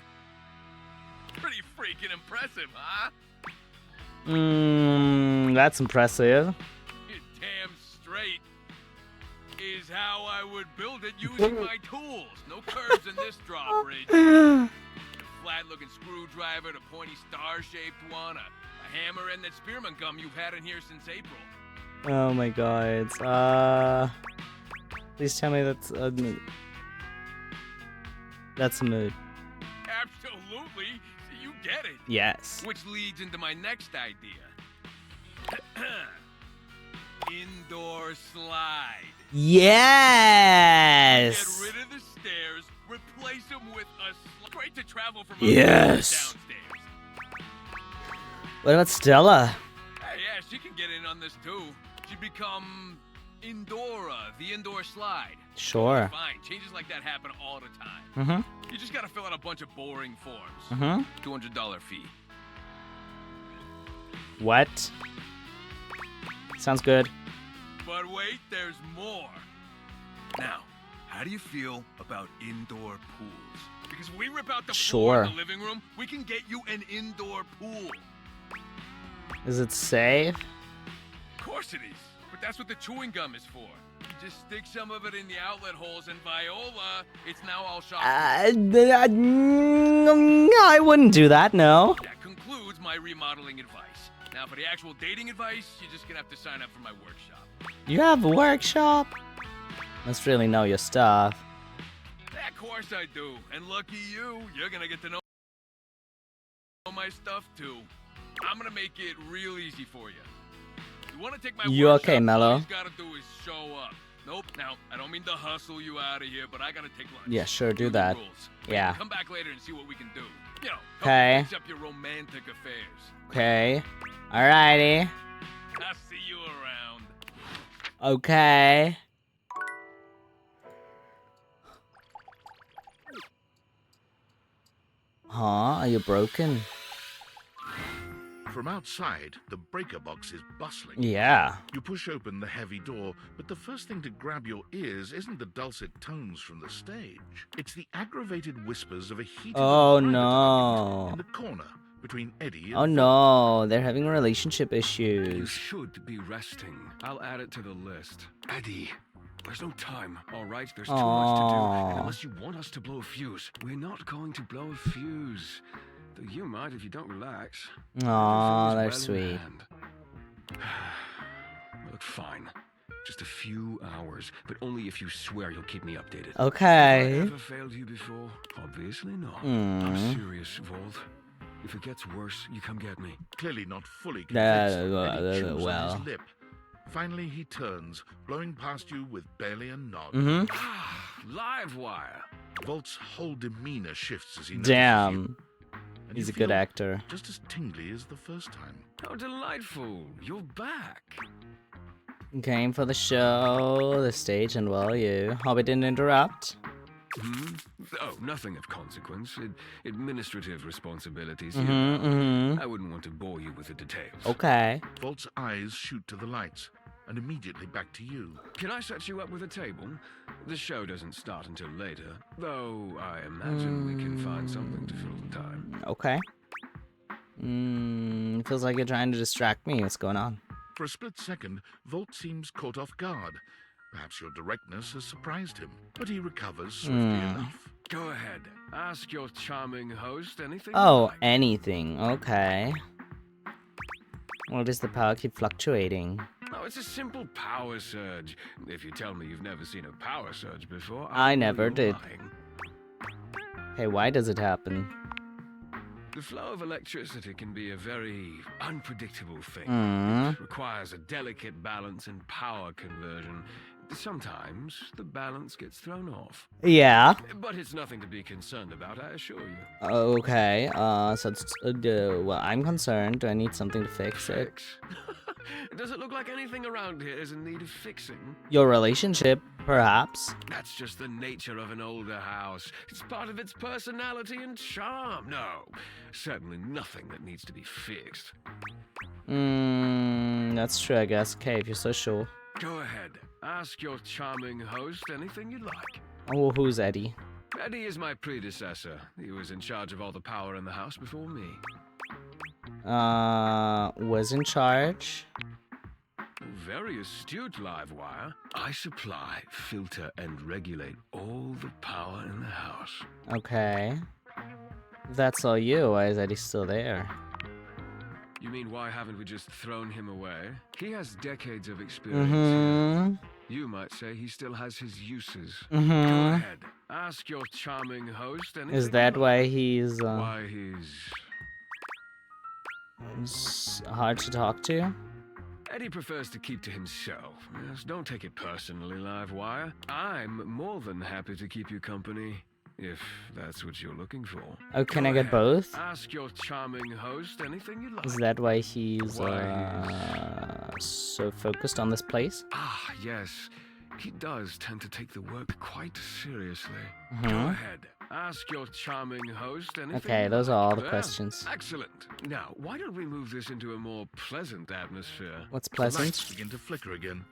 Pretty freaking impressive, huh? That's impressive. You're damn straight. Is how I would build it using my tools. No curves in this drawbridge. The flat-looking screwdriver, the pointy star-shaped one, a hammer, and that spearmint gum you've had in here since April. Oh my god. Please tell me that's a mood. That's a mood. Absolutely. You get it. Yes. Which leads into my next idea. Indoor slide. Yes. Get rid of the stairs, replace them with a slide. Great to travel from Yes. downstairs. What about Stella? Hey, yeah, she can get in on this too. She'd become Indora, the indoor slide. Sure. Fine. Changes like that happen all the time. Mm-hmm. You just gotta fill out a bunch of boring forms. Mm-hmm. $200 fee. What? Sounds good. But wait, there's more. Now, how do you feel about indoor pools? Because if we rip out the Sure. floor in the living room, we can get you an indoor pool. Is it safe? Of course it is. But that's what the chewing gum is for. You just stick some of it in the outlet holes, and Viola, it's now all shot. I wouldn't do that, no. That concludes my remodeling advice. Now, for the actual dating advice, you're just gonna have to sign up for my workshop. You have a workshop? Must really know your stuff. Of course I do. And lucky you, you're gonna get to know my stuff too. I'm gonna make it real easy for you. You wanna take my You workshop, okay, Mello? all you gotta do is show up. Nope, now, I don't mean to hustle you out of here, but I gotta take lunch. Yeah, sure, do The that. rules. Yeah. Come back later and see what we can do. You know, help Okay. fix up your romantic affairs. Okay. Alrighty. I'll see you around. Okay. Huh? Are you broken? From outside, the breaker box is bustling. Yeah. You push open the heavy door, but the first thing to grab your ears isn't the dulcet tones from the stage. It's the aggravated whispers of a heated Oh private no. in the corner between Eddie and Oh no, they're having relationship issues. You should be resting. I'll add it to the list. Eddie, there's no time, all right? There's too much to do. Aw. And unless you want us to blow a fuse, we're not going to blow a fuse. Though you might if you don't relax. Aw, they're Everything is well in sweet. hand. Look, fine. Just a few hours, but only if you swear you'll keep me updated. Okay. Have I ever failed you before? Obviously not. Hmm. I'm serious, Volt. If it gets worse, you come get me. Clearly not fully convinced, Eddie chews on well. his lip. Finally, he turns, blowing past you with barely a nod. Mm-hmm. Live wire. Volt's whole demeanor shifts as he notices Damn. you, and He's you a good feel actor. just as tingly as the first time. How delightful. You're back. Came for the show, the stage, and well, you. Hope it didn't interrupt. Hmm? Oh, nothing of consequence. Administrative responsibilities. Mhm, mhm. I wouldn't want to bore you with the details. Okay. Volt's eyes shoot to the lights, and immediately back to you. Can I set you up with a table? The show doesn't start until later, though I imagine we can find something to fill the time. Okay. Feels like you're trying to distract me. What's going on? For a split second, Volt seems caught off guard. Perhaps your directness has surprised him, but he recovers swiftly enough. Go ahead. Ask your charming host anything. Oh, anything. Okay. Why does the power keep fluctuating? Oh, it's a simple power surge. If you tell me you've never seen a power surge before, I I'll know never you're did. lying. Hey, why does it happen? The flow of electricity can be a very unpredictable thing. Mm. It requires a delicate balance and power conversion. Sometimes the balance gets thrown off. Yeah. But it's nothing to be concerned about, I assure you. Okay. So it's, well, I'm concerned. Do I need something to fix it? Does it look like anything around here is in need of fixing? Your relationship, perhaps. That's just the nature of an older house. It's part of its personality and charm. No, certainly nothing that needs to be fixed. That's true, I guess. Okay, if you're so sure. Go ahead. Ask your charming host anything you like. Oh, who's Eddie? Eddie is my predecessor. He was in charge of all the power in the house before me. Was in charge. Very astute, Livewire. I supply, filter, and regulate all the power in the house. Okay. If that's all you, why is Eddie still there? You mean why haven't we just thrown him away? He has decades of experience Mm-hmm. here. You might say he still has his uses. Mhm. Go ahead. Ask your charming host anything. Is that you why like. he's, Why he's hard to talk to? Eddie prefers to keep to himself. Yes, don't take it personally, Livewire. I'm more than happy to keep you company, if that's what you're looking for. Oh, can Go I get ahead. both? Ask your charming host anything you like. Is that why he's, Why so focused on this place? Ah, yes. He does tend to take the work quite seriously. Mhm. Go ahead. Ask your charming host anything. Okay, you those like. are all the Well, questions. Excellent. Now, why don't we move this into a more pleasant atmosphere? What's The pleasant? lights begin to flicker again.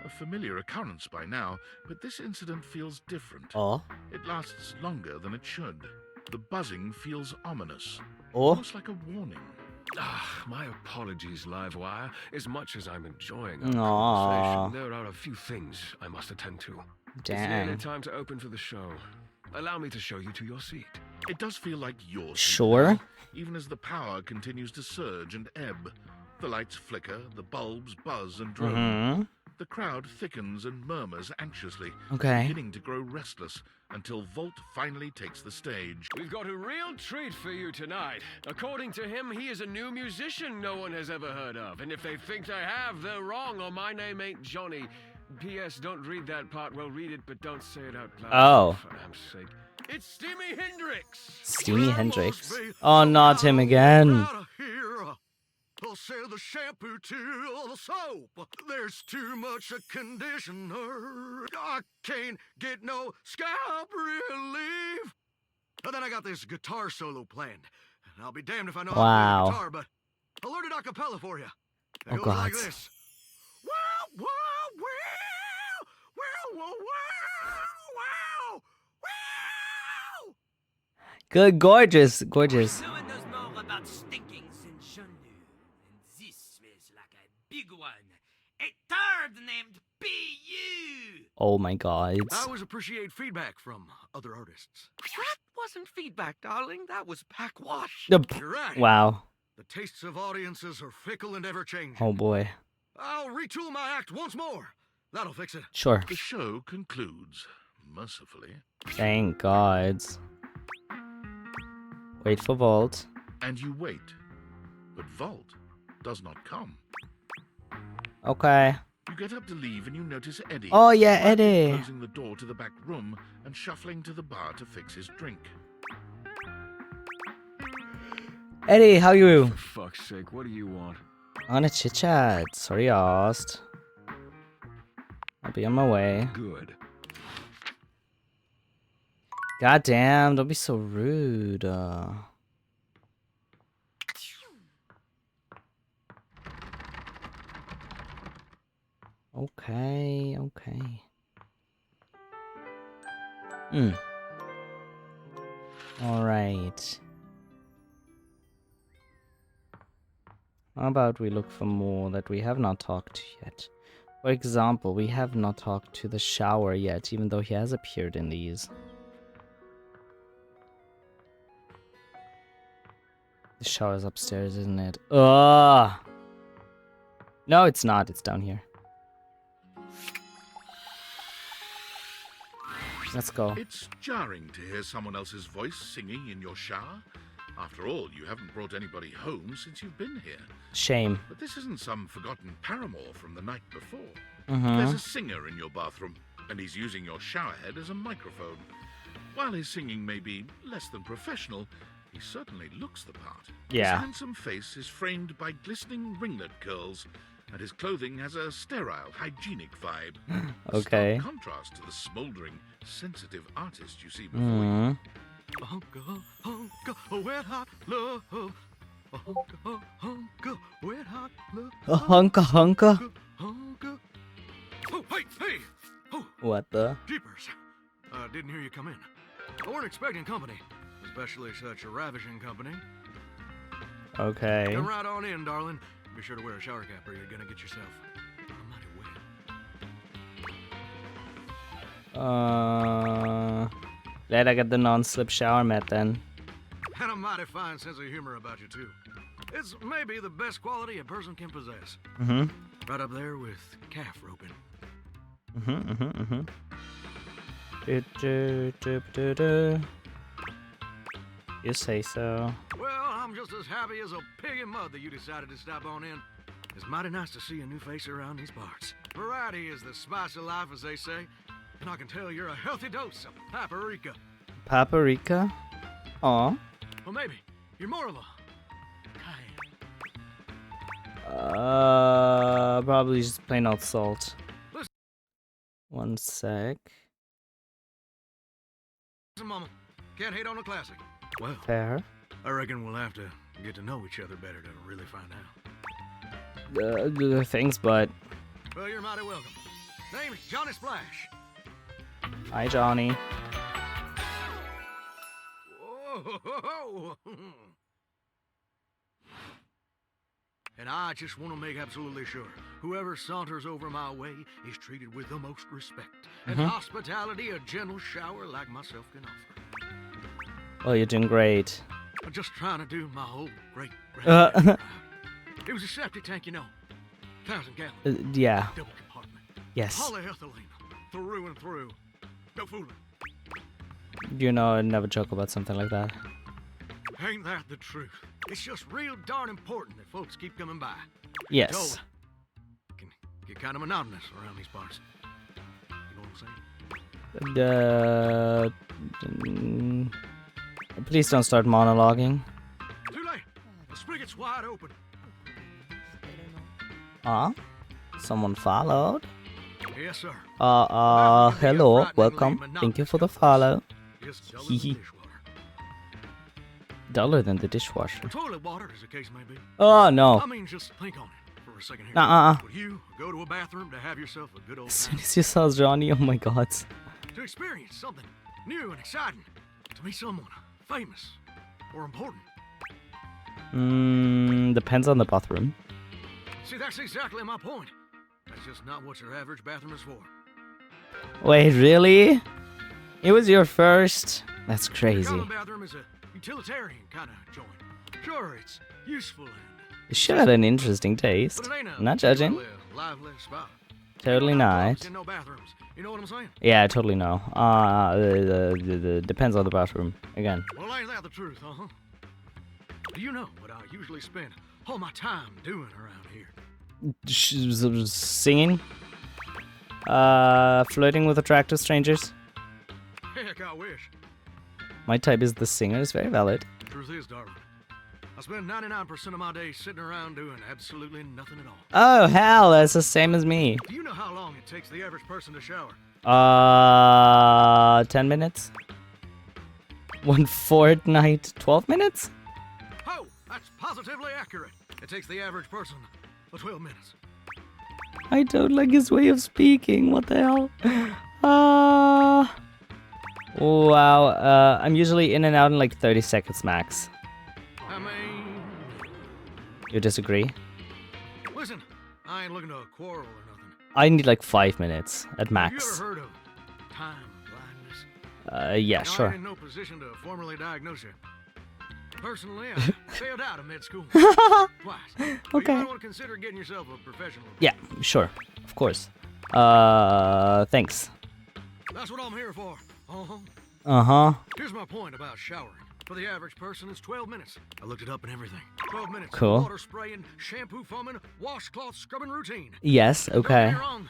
A familiar occurrence by now, but this incident feels different. Oh? It lasts longer than it should. The buzzing feels ominous, Oh? almost like a warning. My apologies, Livewire. As much as I'm enjoying Aw. our conversation, there are a few things I must attend to. It's Dang. nearly time to open for the show. Allow me to show you to your seat. It does feel like your seat Sure. now, even as the power continues to surge and ebb. The lights flicker, the bulbs buzz and drone. Mhm. The crowd thickens and murmurs anxiously, Okay. beginning to grow restless until Volt finally takes the stage. We've got a real treat for you tonight. According to him, he is a new musician no one has ever heard of. And if they think they have, they're wrong, or my name ain't Johnny. P.S. Don't read that part. Well, read it, but don't say it out loud. Oh. For damn's sake. It's Steamy Hendrix! Steamy Hendrix. Oh, not him again. I'll sell the shampoo to the soap. There's too much a conditioner. I can't get no scalp relief. And then I got this guitar solo planned. And I'll be damned if I know how to Wow. play the guitar, but I'll learn it a cappella for you. It Oh, goes God. like this. Wow, wow, wow, wow, wow, wow, wow. Good, gorgeous, gorgeous. No one knows more about stinking than Jean and this was like a big one. A third named P.U. Oh my god. I always appreciate feedback from other artists. That wasn't feedback, darling. That was backwash. You're right. Wow. The tastes of audiences are fickle and ever-changing. Oh boy. I'll retool my act once more. That'll fix it. Sure. The show concludes, mercifully. Thank God. Wait for Volt. And you wait. But Volt does not come. Okay. You get up to leave and you notice Eddie. Oh, yeah, quietly Eddie. Closing the door to the back room and shuffling to the bar to fix his drink. Eddie, how you? For fuck's sake, what do you want? I wanna chit chat. Sorry, I asked. I'll be on my way. Good. God damn, don't be so rude. Okay, okay. Alright. How about we look for more that we have not talked to yet? For example, we have not talked to the shower yet, even though he has appeared in these. The shower's upstairs, isn't it? Ugh! No, it's not. It's down here. Let's go. It's jarring to hear someone else's voice singing in your shower. After all, you haven't brought anybody home since you've been here. Shame. But this isn't some forgotten paramour from the night before. Mhm. There's a singer in your bathroom, and he's using your showerhead as a microphone. While his singing may be less than professional, he certainly looks the part. Yeah. His handsome face is framed by glistening ringlet curls, and his clothing has a sterile, hygienic vibe. A Okay. stark contrast to the smouldering, sensitive artist you see before you. Mhm. Hunka, hunka, wet hot love. Hunka, hunka, wet hot love. A hunka hunka? Hunka. Oh, hey! Oh, What the? jeepers. Didn't hear you come in. I weren't expecting company, especially such a ravishing company. Okay. Come right on in, darling. Be sure to wear a shower cap or you're gonna get yourself mighty wet. Glad I got the non-slip shower mat then. And a mighty fine sense of humor about you, too. It's maybe the best quality a person can possess. Mhm. Right up there with calf roping. Mhm. Do. You say so. Well, I'm just as happy as a pig in mud that you decided to stop on in. It's mighty nice to see a new face around these parts. Variety is the spice of life, as they say. And I can tell you're a healthy dose of paprika. Paprika? Aw. Well, maybe you're more of a Probably just plain old salt. Listen. One sec. Listen, Mama. Can't hate on a classic. Well, Fair. I reckon we'll have to get to know each other better to really find out. Thanks, but Well, you're mighty welcome. Name's Johnny Splash. hi, Johnny. Whoa, And I just want to make absolutely sure whoever saunters over my way is treated with the most respect and hospitality a gentle shower like myself can offer. Oh, you're doing great. I'm just trying to do my whole great. It was a septic tank, you know. 1,000 gallons. Yeah. Double compartment. Yes. Polyethylene. Through and through. No fooling. You know, I'd never joke about something like that. Ain't that the truth? It's just real darn important that folks keep coming by. Yes. It can get kind of monotonous around these parts. You know what I'm saying? Please don't start monologuing. Too late. The spigot's wide open. Someone followed. Yes, sir. Hello, welcome. Thank you for the follow. Hehe. Duller than the dishwasher. Toilet water, as the case may be. Oh, no. I mean, just think on it for a second here. Would you go to a bathroom to have yourself a good old As soon time? as you saw Johnny, oh my god. To experience something new and exciting. To meet someone famous or important. Depends on the bathroom. See, that's exactly my point. That's just not what your average bathroom is for. Wait, really? It was your first? That's crazy. The common bathroom is a utilitarian kind of joint. Sure, it's useful and You should have an interesting taste. but it ain't a Not judging. really lively spot. Totally not. In no bathrooms. You know what I'm saying? Yeah, I totally know. Depends on the bathroom. Again. Well, ain't that the truth, huh? Do you know what I usually spend all my time doing around here? Singing? Flirting with attractive strangers? Heck, I wish. My type is the singer, is very valid. Truth is, darling, I spend 99% of my day sitting around doing absolutely nothing at all. Oh, hell, that's the same as me. Do you know how long it takes the average person to shower? 10 minutes? One fortnight, 12 minutes? Oh, that's positively accurate. It takes the average person 12 minutes. I don't like his way of speaking, what the hell? Wow, I'm usually in and out in like 30 seconds max. I mean... You disagree? Listen, I ain't looking to quarrel or nothing. I need like 5 minutes at Have you max. ever heard of time blindness? Yeah, Now, sure. I'm in no position to formally diagnose you. Personally, I failed out of med school twice. But Okay. you might want to consider getting yourself a professional. Yeah, sure. Of course. Thanks. That's what I'm here for. Uh-huh. Here's my point about showering. For the average person, it's 12 minutes. I looked it up and everything. 12 minutes. Cool. Water spraying, shampoo foaming, washcloth scrubbing routine. Yes, Don't okay. get me wrong,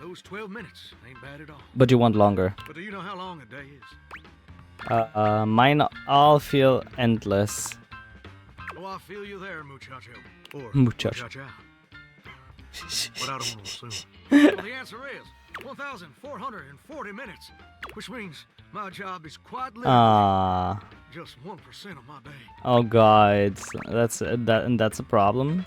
those 12 minutes ain't bad at all. But you want longer. But do you know how long a day is? Mine all feel endless. Oh, I feel you there, muchacho. Or Muchacho. muchacha. But I don't want to assume. Well, the answer is 1,440 minutes, which means my job is quite literally just 1% of my day. Oh god, that's a problem.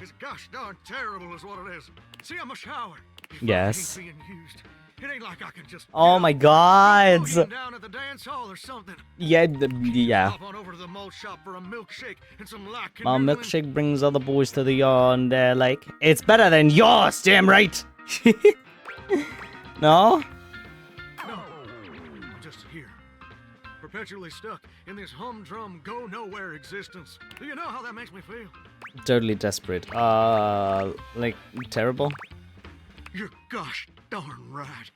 It's gosh darn terrible is what it is. See, I'm a shower. If Yes. I ain't being used, it ain't like I can just Oh my god. down at the dance hall or something. Yeah, yeah. Hop on over to the malt shop for a milkshake and some light My canoodling. milkshake brings other boys to the yard and they're like, it's better than yours, damn right. No? No, I'm just here, perpetually stuck in this humdrum, go-nowhere existence. Do you know how that makes me feel? Totally desperate. Like, terrible? You're gosh darn right.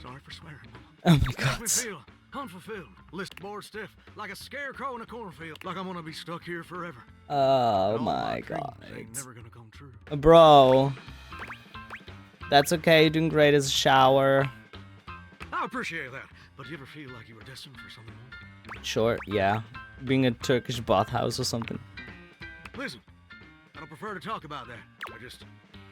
Sorry for swearing, Mama. Oh my Makes god. me feel unfulfilled, list bored stiff, like a scarecrow in a cornfield, like I'm gonna be stuck here forever. Oh And all my dreams god. ain't never gonna come true. Bro. That's okay, you're doing great as a shower. I appreciate that, but do you ever feel like you were destined for something more? Sure, yeah. Being a Turkish bathhouse or something. Listen, I don't prefer to talk about that. I just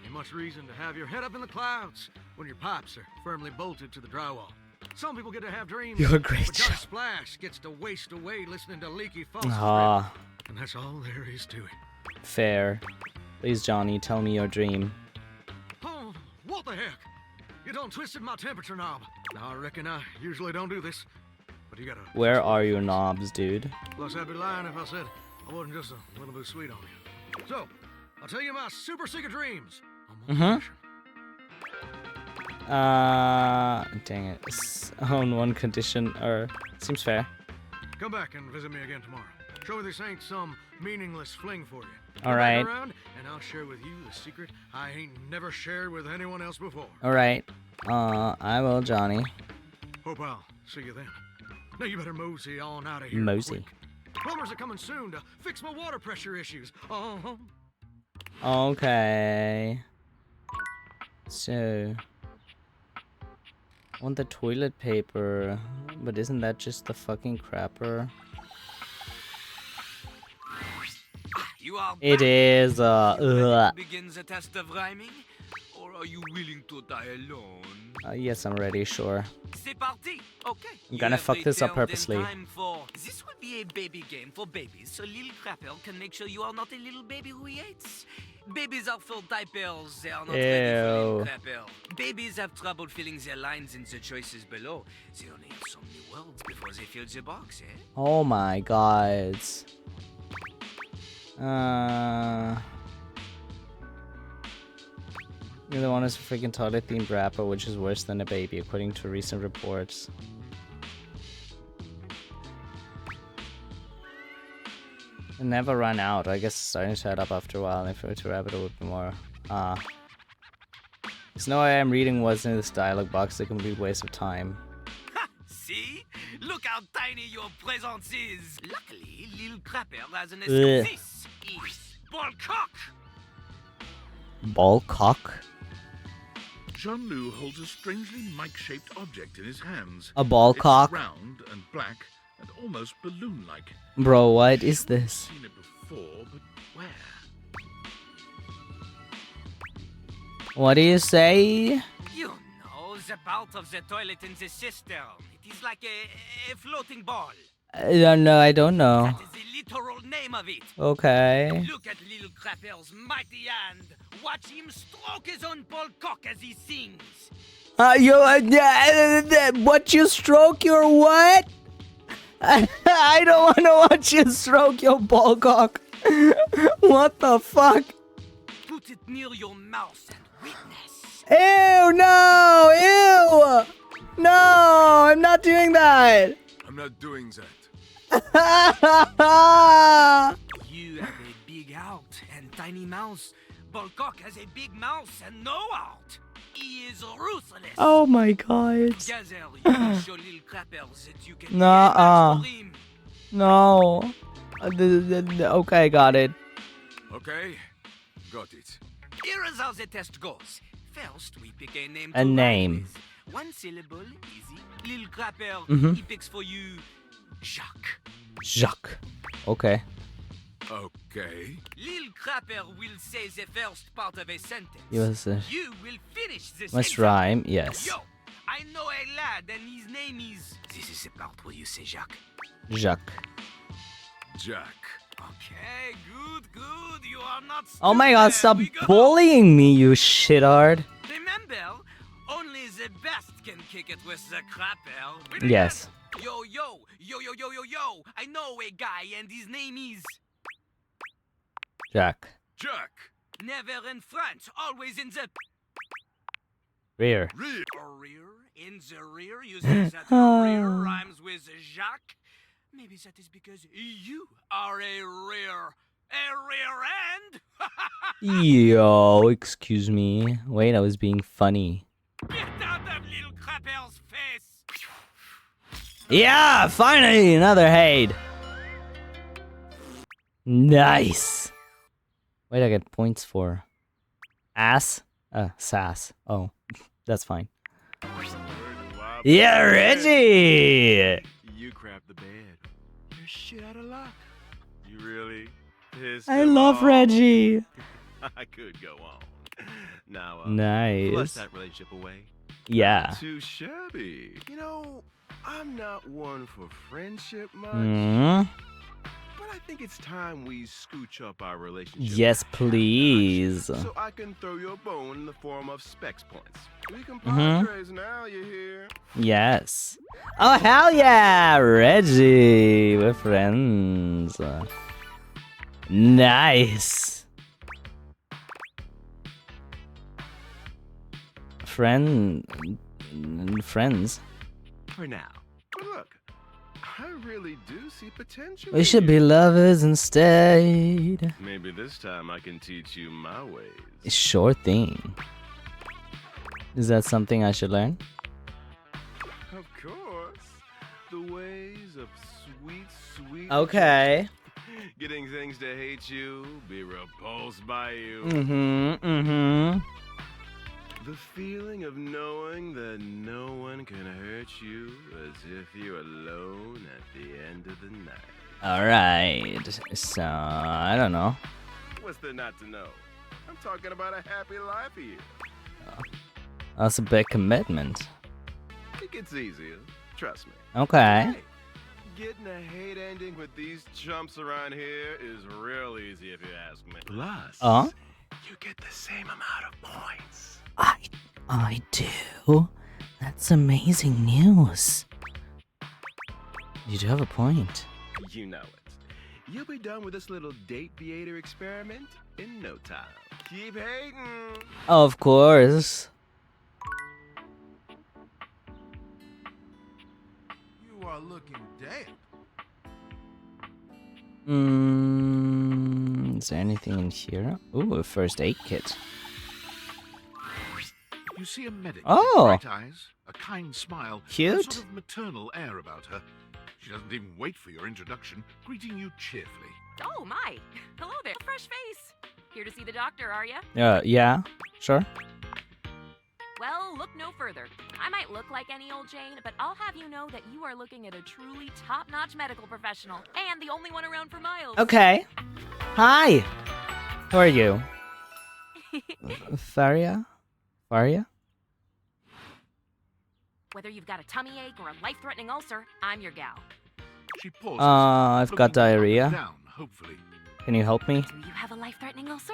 ain't much reason to have your head up in the clouds when your pipes are firmly bolted to the drywall. Some people get to have dreams. You're a great but Johnny Splash gets to waste away listening to leaky faucets. Ah. And that's all there is to it. Fair. Please, Johnny, tell me your dream. Oh, what the heck? You done twisted my temperature knob. Now, I reckon I usually don't do this, but you gotta... Where are your knobs, dude? Plus, I'd be lying if I said I wasn't just a little bit sweet on you. So, I'll tell you my super secret dreams. Dang it. On one condition, or seems fair. Come back and visit me again tomorrow. Show me this ain't some meaningless fling for you. All right. Come back around, and I'll share with you the secret I ain't never shared with anyone else before. All right. I will, Johnny. Hope I'll see you then. Now you better mosey on out of here. Mosey. Quick. Plumbers are coming soon to fix my water pressure issues. Okay. So, I want the toilet paper, but isn't that just the fucking crapper? You are It is. begins a test of rhyming, or are you willing to die alone? Yes, I'm ready. Sure. C'est parti. Okay. I'm gonna fuck this up purposely. This would be a baby game for babies, so little crapper can make sure you are not a little baby who hates. Babies are full diapers, they are not ready for little crapper. Babies have trouble filling their lines in the choices below. They only have so many words before they fill the box, eh? Oh my god. The other one is a freaking toilet themed rapper, which is worse than a baby, according to recent reports. It never run out. I guess it's starting to add up after a while. And if it were to rabbit, it would be more. There's no way I'm reading what's in this dialogue box. A complete waste of time. See? Look how tiny your presence is. Luckily, little crapper has an Ugh. This is Ballcock. Ballcock? Jean-Loup holds a strangely mic-shaped object in his hands. A ball It's cock? round and black and almost balloon-like. Bro, what is this? Seen it before, but where? What do you say? You know, the part of the toilet in the cistern. It is like a floating ball. I don't know. I don't know. That is the literal name of it. Okay. Look at little crapper's mighty hand. Watch him stroke his own ball cock as he sings. What you stroke your what? I don't want to watch you stroke your ball cock. What the fuck? Put it near your mouth and witness. Ew, no, ew. No, I'm not doing that. I'm not doing that. You have a big heart and tiny mouth. Ballcock has a big mouth and no heart. He is ruthless. Oh my god. Gather, you will show little crappers that you can Nuh-uh. be a match for him. No. Okay, got it. Okay, got it. Here is how the test goes. First, we pick a name. A to name. rhyme with. One syllable, easy. Little crapper, Mhm. he picks for you Jacques. Jacques. Okay. Okay. Little crapper will say the first part of a sentence. Yes, You will finish the must sentence. rhyme, yes. Yo, I know a lad and his name is... This is the part where you say Jacques. Jacques. Jack. Okay, good. You are not Oh my god, stop bullying me, you shithard. Remember, only the best can kick it with the crapper. Yes. Yo. I know a guy and his name is... Jack. Jack. Never in front, always in the... Rear. Rear. In the rear, you say that rear rhymes with Jacques. Maybe that is because you are a rear end. Yo, excuse me. Wait, I was being funny. Get out of little crapper's face. Yeah, finally, another Haid. Nice. Wait, I get points for ass? Sass. Oh, that's fine. Yeah, Reggie! You crapped the bed. You're shit out of luck. You really pissed I him love off. Reggie. I could go on. Now, Nice. flush that relationship away. Yeah. Not too shabby. You know, I'm not one for friendship much. Mm. But I think it's time we scooch up our relationship. Yes, please. So I can throw you a bone in the form of specs points. We can Mhm. Padres now, you hear? Yes. Oh, hell yeah! Reggie! We're friends. Nice! Friends. For now. But look, I really do see potential. We in should you. be lovers instead. Maybe this time I can teach you my ways. Sure thing. Is that something I should learn? Of course. The ways of sweet. Okay. Getting things to hate you, be repulsed by you. The feeling of knowing that no one can hurt you as if you're alone at the end of the night. Alright. So, I don't know. What's there not to know? I'm talking about a happy life here. That's a big commitment. It gets easier, trust me. Okay. Hey, getting a hate ending with these chumps around here is real easy if you ask me. Plus, you get the same amount of points. I do? That's amazing news. You do have a point. You know it. You'll be done with this little date theater experiment in no time. Keep hating. Of course. You are looking damp. Is there anything in here? Ooh, a first aid kit. You see a medic Oh. with bright eyes, a kind smile, Cute. and a sort of maternal air about her. She doesn't even wait for your introduction, greeting you cheerfully. Oh my! Hello there, fresh face. Here to see the doctor, are ya? Yeah, sure. Well, look no further. I might look like any old Jane, but I'll have you know that you are looking at a truly top-notch medical professional, and the only one around for miles. Okay. Hi. Who are you? Faria? Whether you've got a tummy ache or a life-threatening ulcer, I'm your gal. She pauses. I've got looking up and diarrhea. Down, hopefully. Can you help me? Do you have a life-threatening ulcer?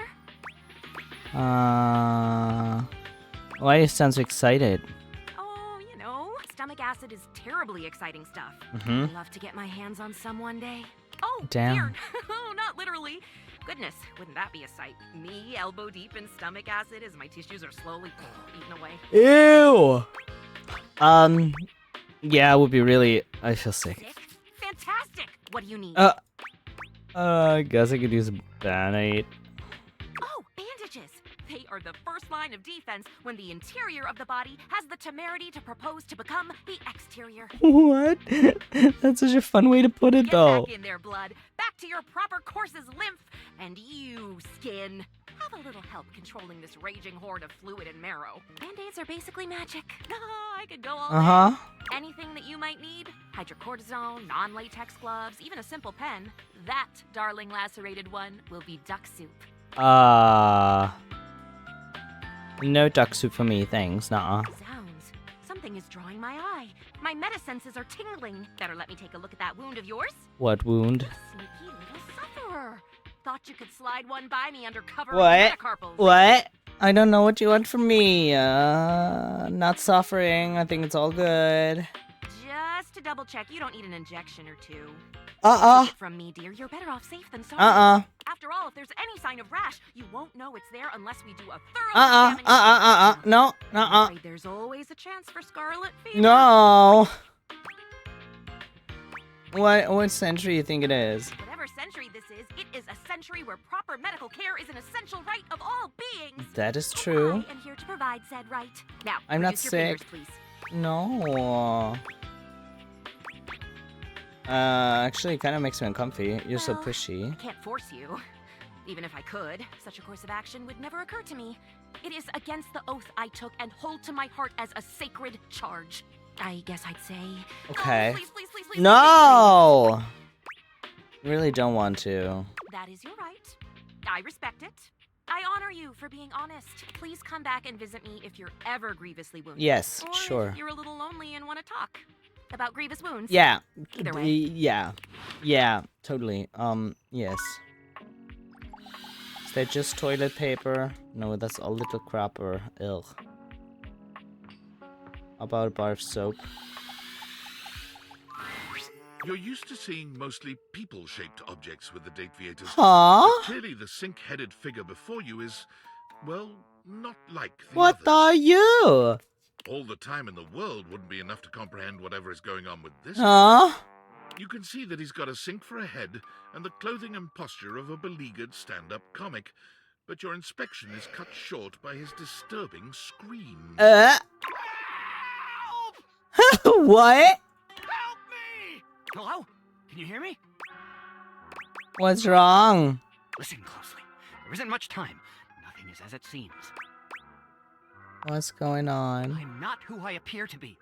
Why do you sound so excited? Oh, you know, stomach acid is terribly exciting stuff. Mhm. I'd love to get my hands on some one day. Oh, Damn. dear. Not literally. Goodness, wouldn't that be a sight? Me elbow deep in stomach acid as my tissues are slowly eaten away. Ew. Yeah, it would be really. I feel sick. Sick? Fantastic. What do you need? I guess I could use a Band-Aid. Oh, bandages. They are the first line of defense when the interior of the body has the temerity to propose to become the exterior. What? That's such a fun way to put it, Get though. back in there, blood. Back to your proper course's lymph. And you, skin, have a little help controlling this raging horde of fluid and marrow. Band-Aids are basically magic. I could go all day. Anything that you might need, hydrocortisone, non-latex gloves, even a simple pen, that, darling lacerated one, will be duck soup. No duck soup for me, thanks. Nuh-uh. Sounds. Something is drawing my eye. My metasenses are tingling. Better let me take a look at that wound of yours. What wound? Sneaky little sufferer. Thought you could slide one by me under cover of What? metacarpals. What? I don't know what you want from me. Not suffering. I think it's all good. Just to double check, you don't need an injection or two. Uh-uh. Take it from me, dear. You're better off safe than sorry. After all, if there's any sign of rash, you won't know it's there unless we do a thorough examination. No, I'm afraid there's always a chance for scarlet fever. No. What century you think it is? Whatever century this is, it is a century where proper medical care is an essential right of all beings. That is true. I am here to provide said right. Now, I'm not produce your sick. fingers, please. No. Actually, it kind of makes me uncomfy. You're so Well, pushy. I can't force you. Even if I could, such a course of action would never occur to me. It is against the oath I took and hold to my heart as a sacred charge. I guess I'd say. Okay. Oh, please, please, please, please, No. Really don't want to. That is your right. I respect it. I honor you for being honest. Please come back and visit me if you're ever grievously wounded. Yes, or sure. If you're a little lonely and want to talk about grievous wounds. Yeah. Either way. Yeah. Yeah, totally. Yes. Is that just toilet paper? No, that's a little crapper. Ugh. How about a bar of soap? You're used to seeing mostly people-shaped objects with the date viators. Huh? But clearly the sink-headed figure before you is, well, not like the What others. are you? All the time in the world wouldn't be enough to comprehend whatever is going on with this. Huh? You can see that he's got a sink for a head and the clothing and posture of a beleaguered stand-up comic. But your inspection is cut short by his disturbing screams. What? Hello? Can you hear me? What's wrong? Listen closely. There isn't much time. Nothing is as it seems. What's going on? I'm not who I appear to be.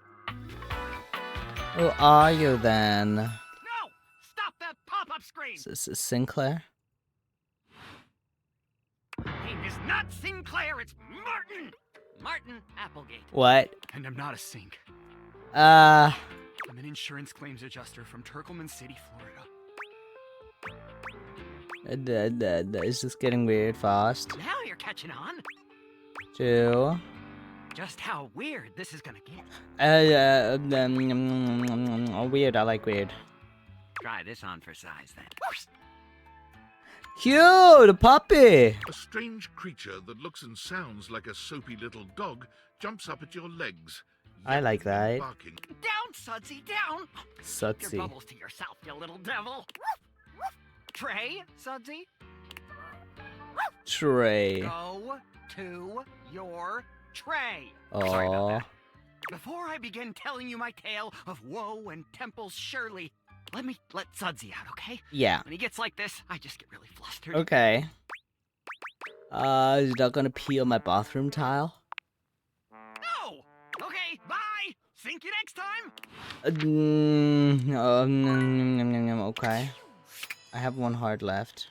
Who are you then? No! Stop that pop-up screen! This is Sinclair? My name is not Sinclair, it's Martin! Martin Applegate. What? And I'm not a sink. I'm an insurance claims adjuster from Turkleman City, Florida. It's just getting weird fast. Now you're catching on. Two. Just how weird this is gonna get. Weird, I like weird. Try this on for size then. Cute, a puppy. A strange creature that looks and sounds like a soapy little dog jumps up at your legs. I like that. Barking. Down, Sudsy, down! Keep Sudsy. your bubbles to yourself, you little devil. Trey, Sudsy? Trey. Go to your tray. Sorry about Aww. that. Before I begin telling you my tale of woe and Temple's Shirley, let Sudsy out, okay? Yeah. When he gets like this, I just get really flustered. Okay. Is that gonna peel my bathroom tile? No! Okay, bye! Think you next time! Okay. I have one heart left.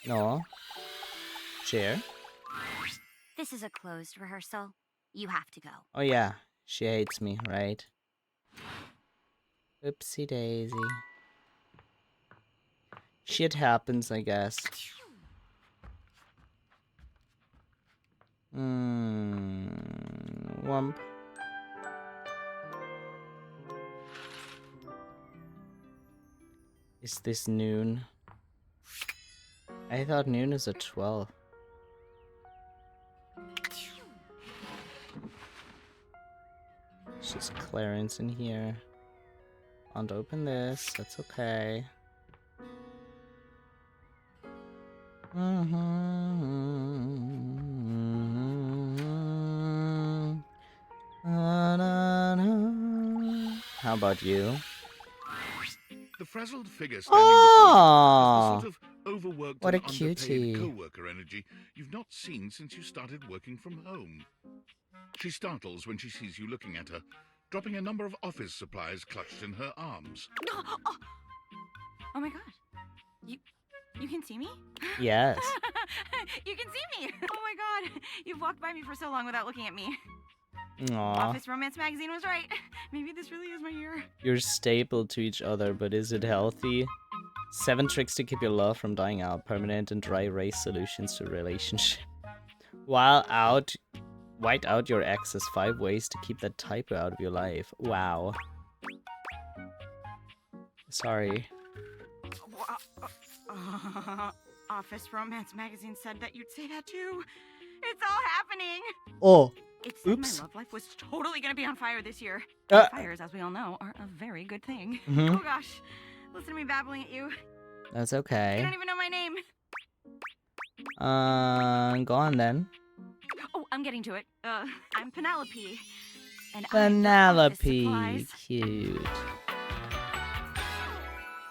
No. Chair. This is a closed rehearsal. You have to go. Oh yeah, she hates me, right? Oopsie daisy. Shit happens, I guess. Wump. Is this noon? I thought noon is at 12. It's just Clarence in here. Can't open this, that's okay. How about you? The frazzled figure standing before you Oh, has the sort of overworked what a and underpaid cutie. co-worker energy you've not seen since you started working from home. She startles when she sees you looking at her, dropping a number of office supplies clutched in her arms. Oh my god. You can see me? Yes. You can see me! Oh my god. You've walked by me for so long without looking at me. Aw. Office Romance Magazine was right. Maybe this really is my year. You're stapled to each other, but is it healthy? 7 tricks to keep your love from dying out. Permanent and dry erase solutions to a relationship. White out your exes. 5 ways to keep that typo out of your life. Wow. Sorry. Office Romance Magazine said that you'd say that too. It's all happening. Oh. It said Oops. my love life was totally gonna be on fire this year. Fires, as we all know, are a very good thing. Mhm. Oh gosh. Listen to me babbling at you. That's You okay. don't even know my name. Go on then. Oh, I'm getting to it. I'm Penelope. And Penelope. Cute.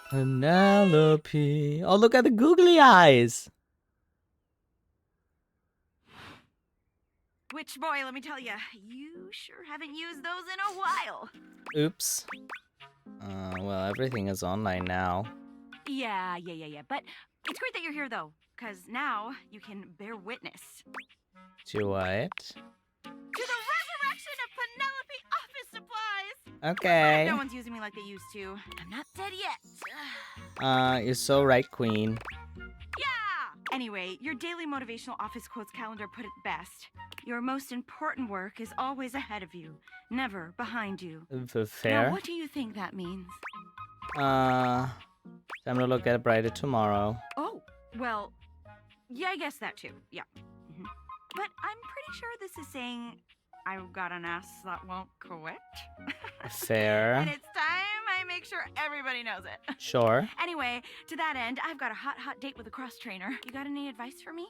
Penelope. Oh, look at the googly eyes. Which boy, let me tell you, you sure haven't used those in a while. Oops. Well, everything is online now. Yeah. But it's great that you're here, though, because now you can bear witness To what? to the resurrection of Penelope office supplies. Okay. No one's using me like they used to. I'm not dead yet. You're so right, Queen. Yeah! Anyway, your daily motivational office quotes calendar put it best. Your most important work is always ahead of you, never behind you. Fair. Now, what do you think that means? Time to look at brighter tomorrow. Oh, well, yeah, I guess that too. Yeah. But I'm pretty sure this is saying I've got an ass that won't quit. Fair. And it's time I make sure everybody knows it. Sure. Anyway, to that end, I've got a hot date with a cross trainer. You got any advice for me?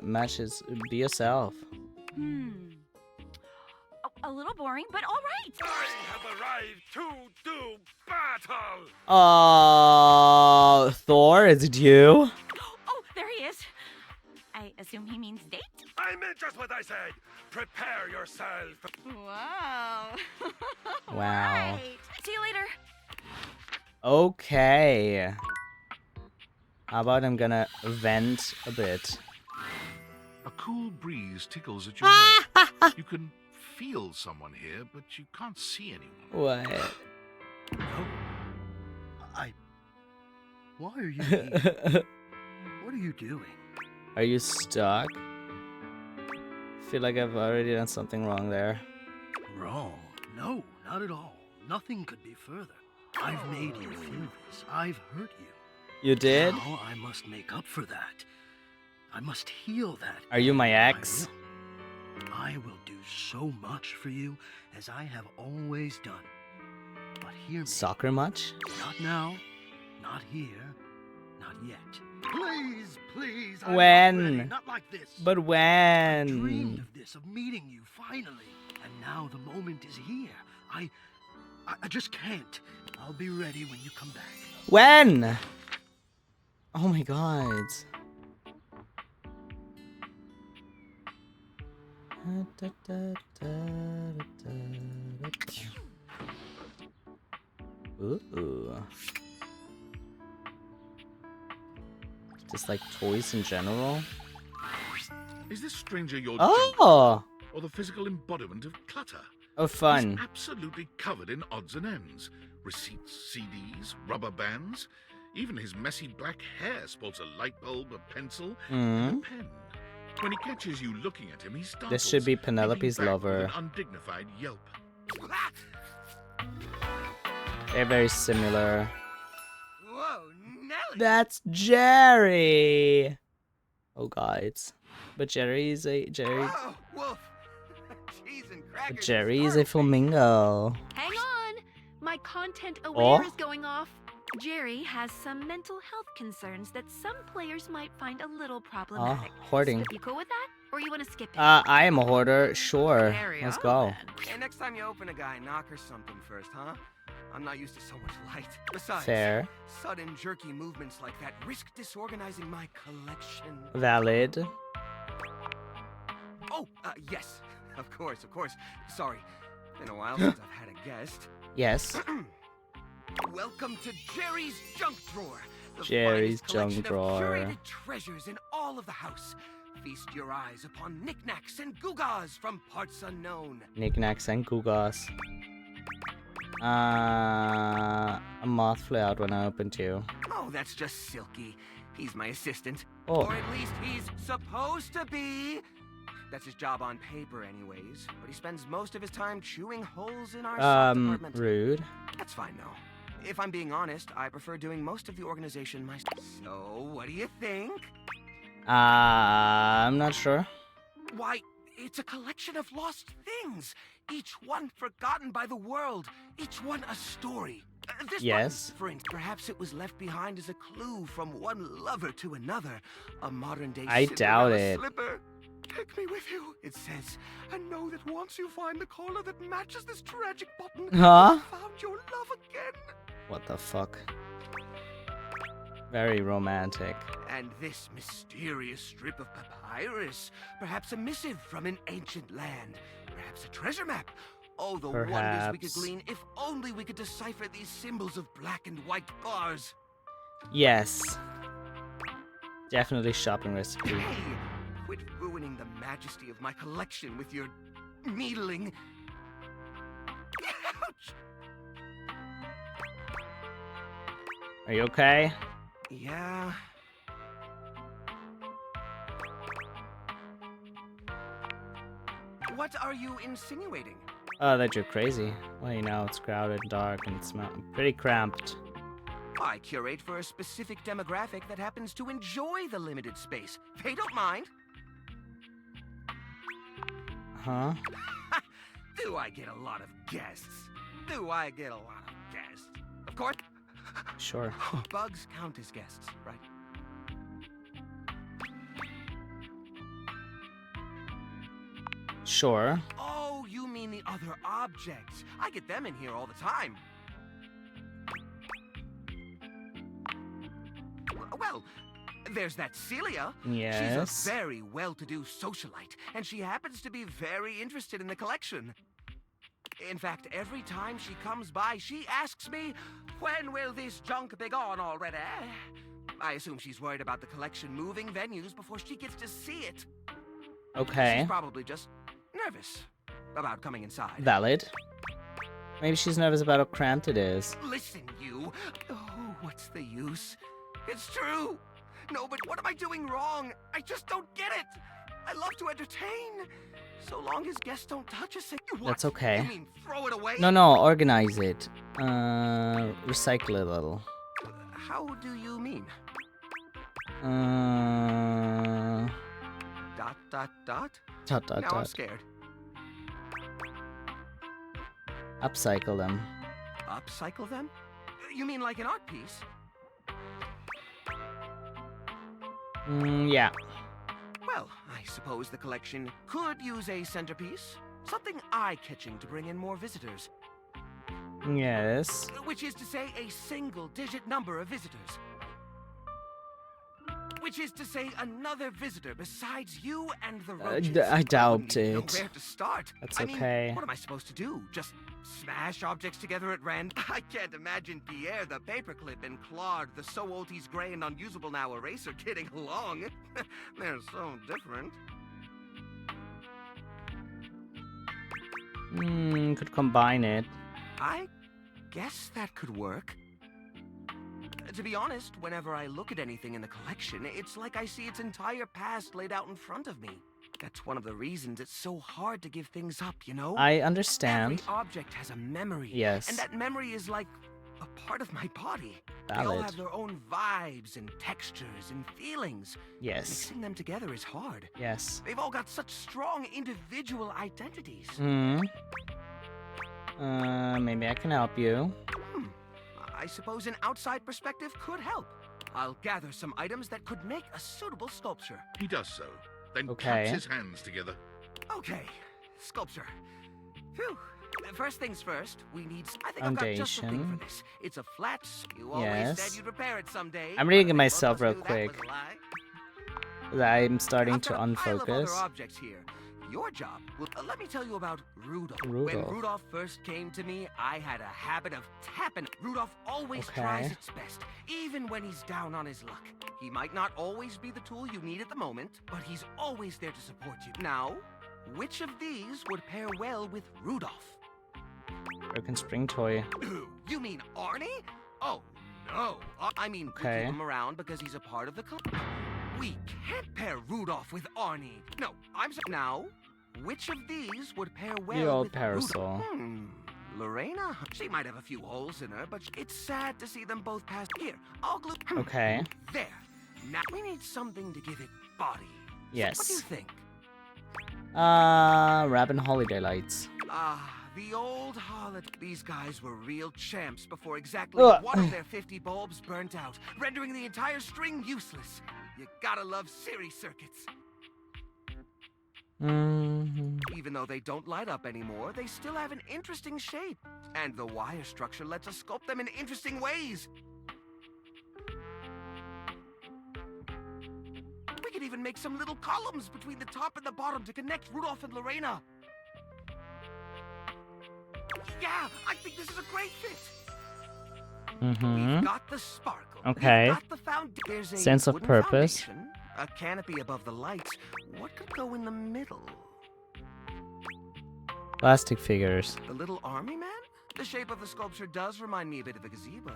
Matches. Be yourself. A little boring, but all right. I have arrived to do battle. Oh, Thor, is it you? Oh, there he is. I assume he means date? I meant just what I said. Prepare yourself. Wow. Wow. Right. See you later. Okay. How about I'm gonna vent a bit? A cool breeze tickles at your neck. You can feel someone here, but you can't see anyone. What? Why are you here? What are you doing? Are you stuck? Feel like I've already done something wrong there. Wrong? No, not at all. Nothing could be further. I've made you feel this. I've hurt you. You did? Now I must make up for that. I must heal that. Are you my ex? I will do so much for you as I have always done. But hear me. Soccer much? Not now. Not here. Not yet. Please, please. I'm When? not ready. Not like this. But I dreamed when? of this, of meeting you finally. And now the moment is here. I just can't. I'll be ready when you come back. When? Oh my god. Ooh. Just like toys in general? Is this stranger your Oh! junk, or the physical embodiment of clutter? Oh, fun. He's absolutely covered in odds and ends. Receipts, CDs, rubber bands. Even his messy black hair sports a light bulb, a pencil, and a pen. When he catches you looking at him, he startles. This should be leaping Penelope's back with lover. an undignified yelp. They're very similar. Whoa, Nelly! That's Jerry! Oh god. But Jerry's a Whoa, Wolf! Cheese and crackers. Jerry's a flamingo. Hang on. My content Oh? aware is going off. Jerry has some mental health concerns that some players might find a little problematic. Hoarding. You cool with that? Or you want to skip it? I am a hoarder. Sure. Carry Let's on, go. then. Hey, next time you open a guy, knock her something first, huh? I'm not used to so much light. Besides, Fair. sudden jerky movements like that risk disorganizing my collection. Valid. Oh, yes. Of course. Sorry. Been a while since I've had a guest. Yes. Welcome to Jerry's Junk Drawer. The Jerry's finest collection Junk of Drawer. curated treasures in all of the house. Feast your eyes upon knickknacks and gewgaws from parts unknown. Knickknacks and gewgaws. A moth flew out when I opened you. Oh, that's just Silky. He's my assistant. Oh. Or at least he's supposed to be. That's his job on paper anyways. But he spends most of his time chewing holes in our sock department. Rude. That's fine though. If I'm being honest, I prefer doing most of the organization myself. So, what do you think? I'm not sure. Why, it's a collection of lost things. Each one forgotten by the world. Each one a story. This Yes. button, for instance, perhaps it was left behind as a clue from one lover to another. A modern-day I doubt Cinderella it. slipper. Take me with you, it says. And know that once you find the collar that matches this tragic button, Huh? you've found your love again. What the fuck? Very romantic. And this mysterious strip of papyrus, perhaps a missive from an ancient land, perhaps a treasure map. Oh, the wonders we could Perhaps. glean if only we could decipher these symbols of black and white bars. Yes. Definitely shopping recipe. Hey, quit ruining the majesty of my collection with your needling. Ouch! Are you okay? Yeah, What are you insinuating? Oh, that you're crazy. Well, you know, it's crowded, dark, and it's pretty cramped. I curate for a specific demographic that happens to enjoy the limited space. They don't mind. Huh? Do I get a lot of guests? Do I get a lot of guests? Of course. Sure. Bugs count as guests, right? Sure. Oh, you mean the other objects. I get them in here all the time. Well, there's that Celia. Yes. She's a very well-to-do socialite, and she happens to be very interested in the collection. In fact, every time she comes by, she asks me, when will this junk be gone already? I assume she's worried about the collection moving venues before she gets to see it. Okay. She's probably just nervous about coming inside. Valid. Maybe she's nervous about how cramped it is. Listen, you. Oh, what's the use? It's true. No, but what am I doing wrong? I just don't get it. I love to entertain. So long as guests don't touch a thing. What? That's okay. You mean throw it away? No, organize it. Recycle a little. How do you mean? Dot, dot, dot? Now I'm scared. Upcycle them. Upcycle them? You mean like an art piece? Yeah. Well, I suppose the collection could use a centerpiece. Something eye-catching to bring in more visitors. Yes. Which is to say a single-digit number of visitors. Which is to say another visitor besides you and the roaches. I doubt I wouldn't it. know where to start. That's I mean, okay. what am I supposed to do? Just smash objects together at random? I can't imagine Pierre the paperclip and Claude the so old he's gray and unusable now eraser getting along. They're so different. Could combine it. I guess that could work. To be honest, whenever I look at anything in the collection, it's like I see its entire past laid out in front of me. That's one of the reasons it's so hard to give things up, you know? I understand. Every object has a memory. Yes. And that memory is like a part of my body. They all Valid. have their own vibes and textures and feelings. Yes. Mixing them together is hard. Yes. They've all got such strong individual identities. Maybe I can help you. I suppose an outside perspective could help. I'll gather some items that could make a suitable sculpture. He does so, then Okay. claps his hands together. Okay, sculpture. Phew. First things first, we need... I think I've got just the thing Foundation. for this. It's a flat... You always Yes. said you'd repair it someday. I'm but reading it both myself of us real knew that quick. was a lie. I'm starting I've to got a pile of other unfocus. objects here. Your job. Well, let me tell you about Rudolph. When Rudolph. Rudolph first came to me, I had a habit of tapping. Rudolph always Okay. tries its best, even when he's down on his luck. He might not always be the tool you need at the moment, but he's always there to support you. Now, which of these would pair well with Rudolph? Broken spring toy. You mean Arnie? Oh, no. I mean, we Okay. keep him around because he's a part of the club. We can't pair Rudolph with Arnie. No, I'm sorry. Now, which of these would pair well The old with parasol. Rudolph? Lorena? She might have a few holes in her, but it's sad to see them both pass. Here, I'll glue... Okay. There. Now, we need something to give it body. Yes. So what do you think? Rabin Holiday Lights. The old holiday. These guys were real champs before exactly Ugh. one of their 50 bulbs burnt out, rendering the entire string useless. You gotta love series circuits. Even though they don't light up anymore, they still have an interesting shape. And the wire structure lets us sculpt them in interesting ways. We could even make some little columns between the top and the bottom to connect Rudolph and Lorena. Yeah, I think this is a great fit. We've got the sparkle. Okay. We've got the There's a Sense of wooden purpose. foundation, a canopy above the lights. What could go in the middle? Plastic figures. The little army man? The shape of the sculpture does remind me a bit of a gazebo.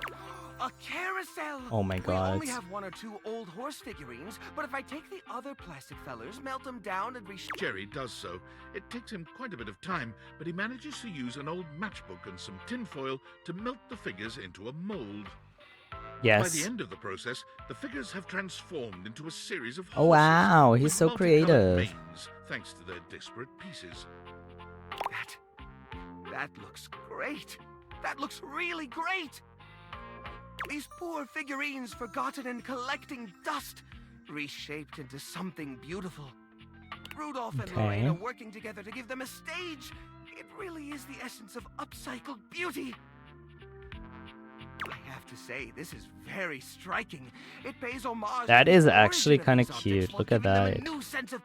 A carousel! Oh my We god. only have 1 or 2 old horse figurines, but if I take the other plastic fellers, melt them down, and Jerry does so. It takes him quite a bit of time, but he manages to use an old matchbook and some tinfoil to melt the figures into a mold. Yes. By the end of the process, the figures have transformed into a series of Oh horses wow, he's with so multicolored creative. manes, thanks to their disparate pieces. That looks great. That looks really great. These poor figurines forgotten and collecting dust, reshaped into something beautiful. Rudolph and Okay. Lorraine are working together to give them a stage. It really is the essence of upcycled beauty. I have to say, this is very striking. It pays homage That to is the actually origin of kind of these objects cute. while Look at giving them that. a new sense of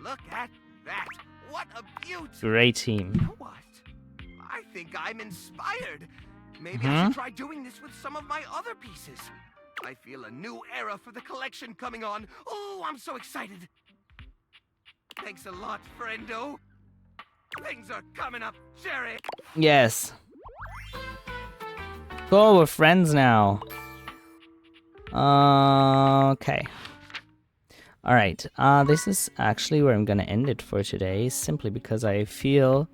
Look at that. What a beaut. Great team. You know what? I think I'm inspired. Maybe I Mhm. should try doing this with some of my other pieces. I feel a new era for the collection coming on. Oh, I'm so excited. Thanks a lot, friendo. Things are coming up, Jerry. Yes. Cool, we're friends now. Okay. Alright, this is actually where I'm gonna end it for today, simply because I feel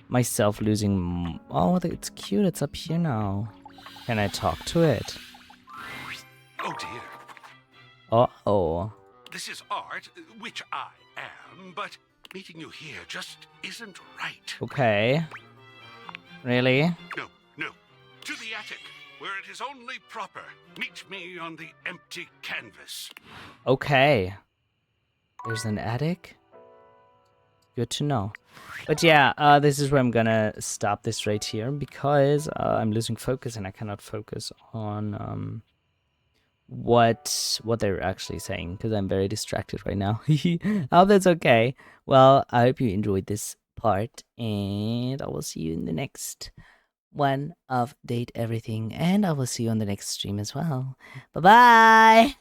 myself losing... Oh, it's cute, it's up here now. Can I talk to it? Oh dear. Uh-oh. This is art, which I am, but meeting you here just isn't right. Okay. Really? No, no. To the attic, where it is only proper. Meet me on the empty canvas. Okay. There's an attic? Good to know. But yeah, this is where I'm gonna stop this right here because I'm losing focus and I cannot focus on what they're actually saying because I'm very distracted right now. I hope that's okay. Well, I hope you enjoyed this part and I will see you in the next one of Date Everything and I will see you on the next stream as well. Bye-bye!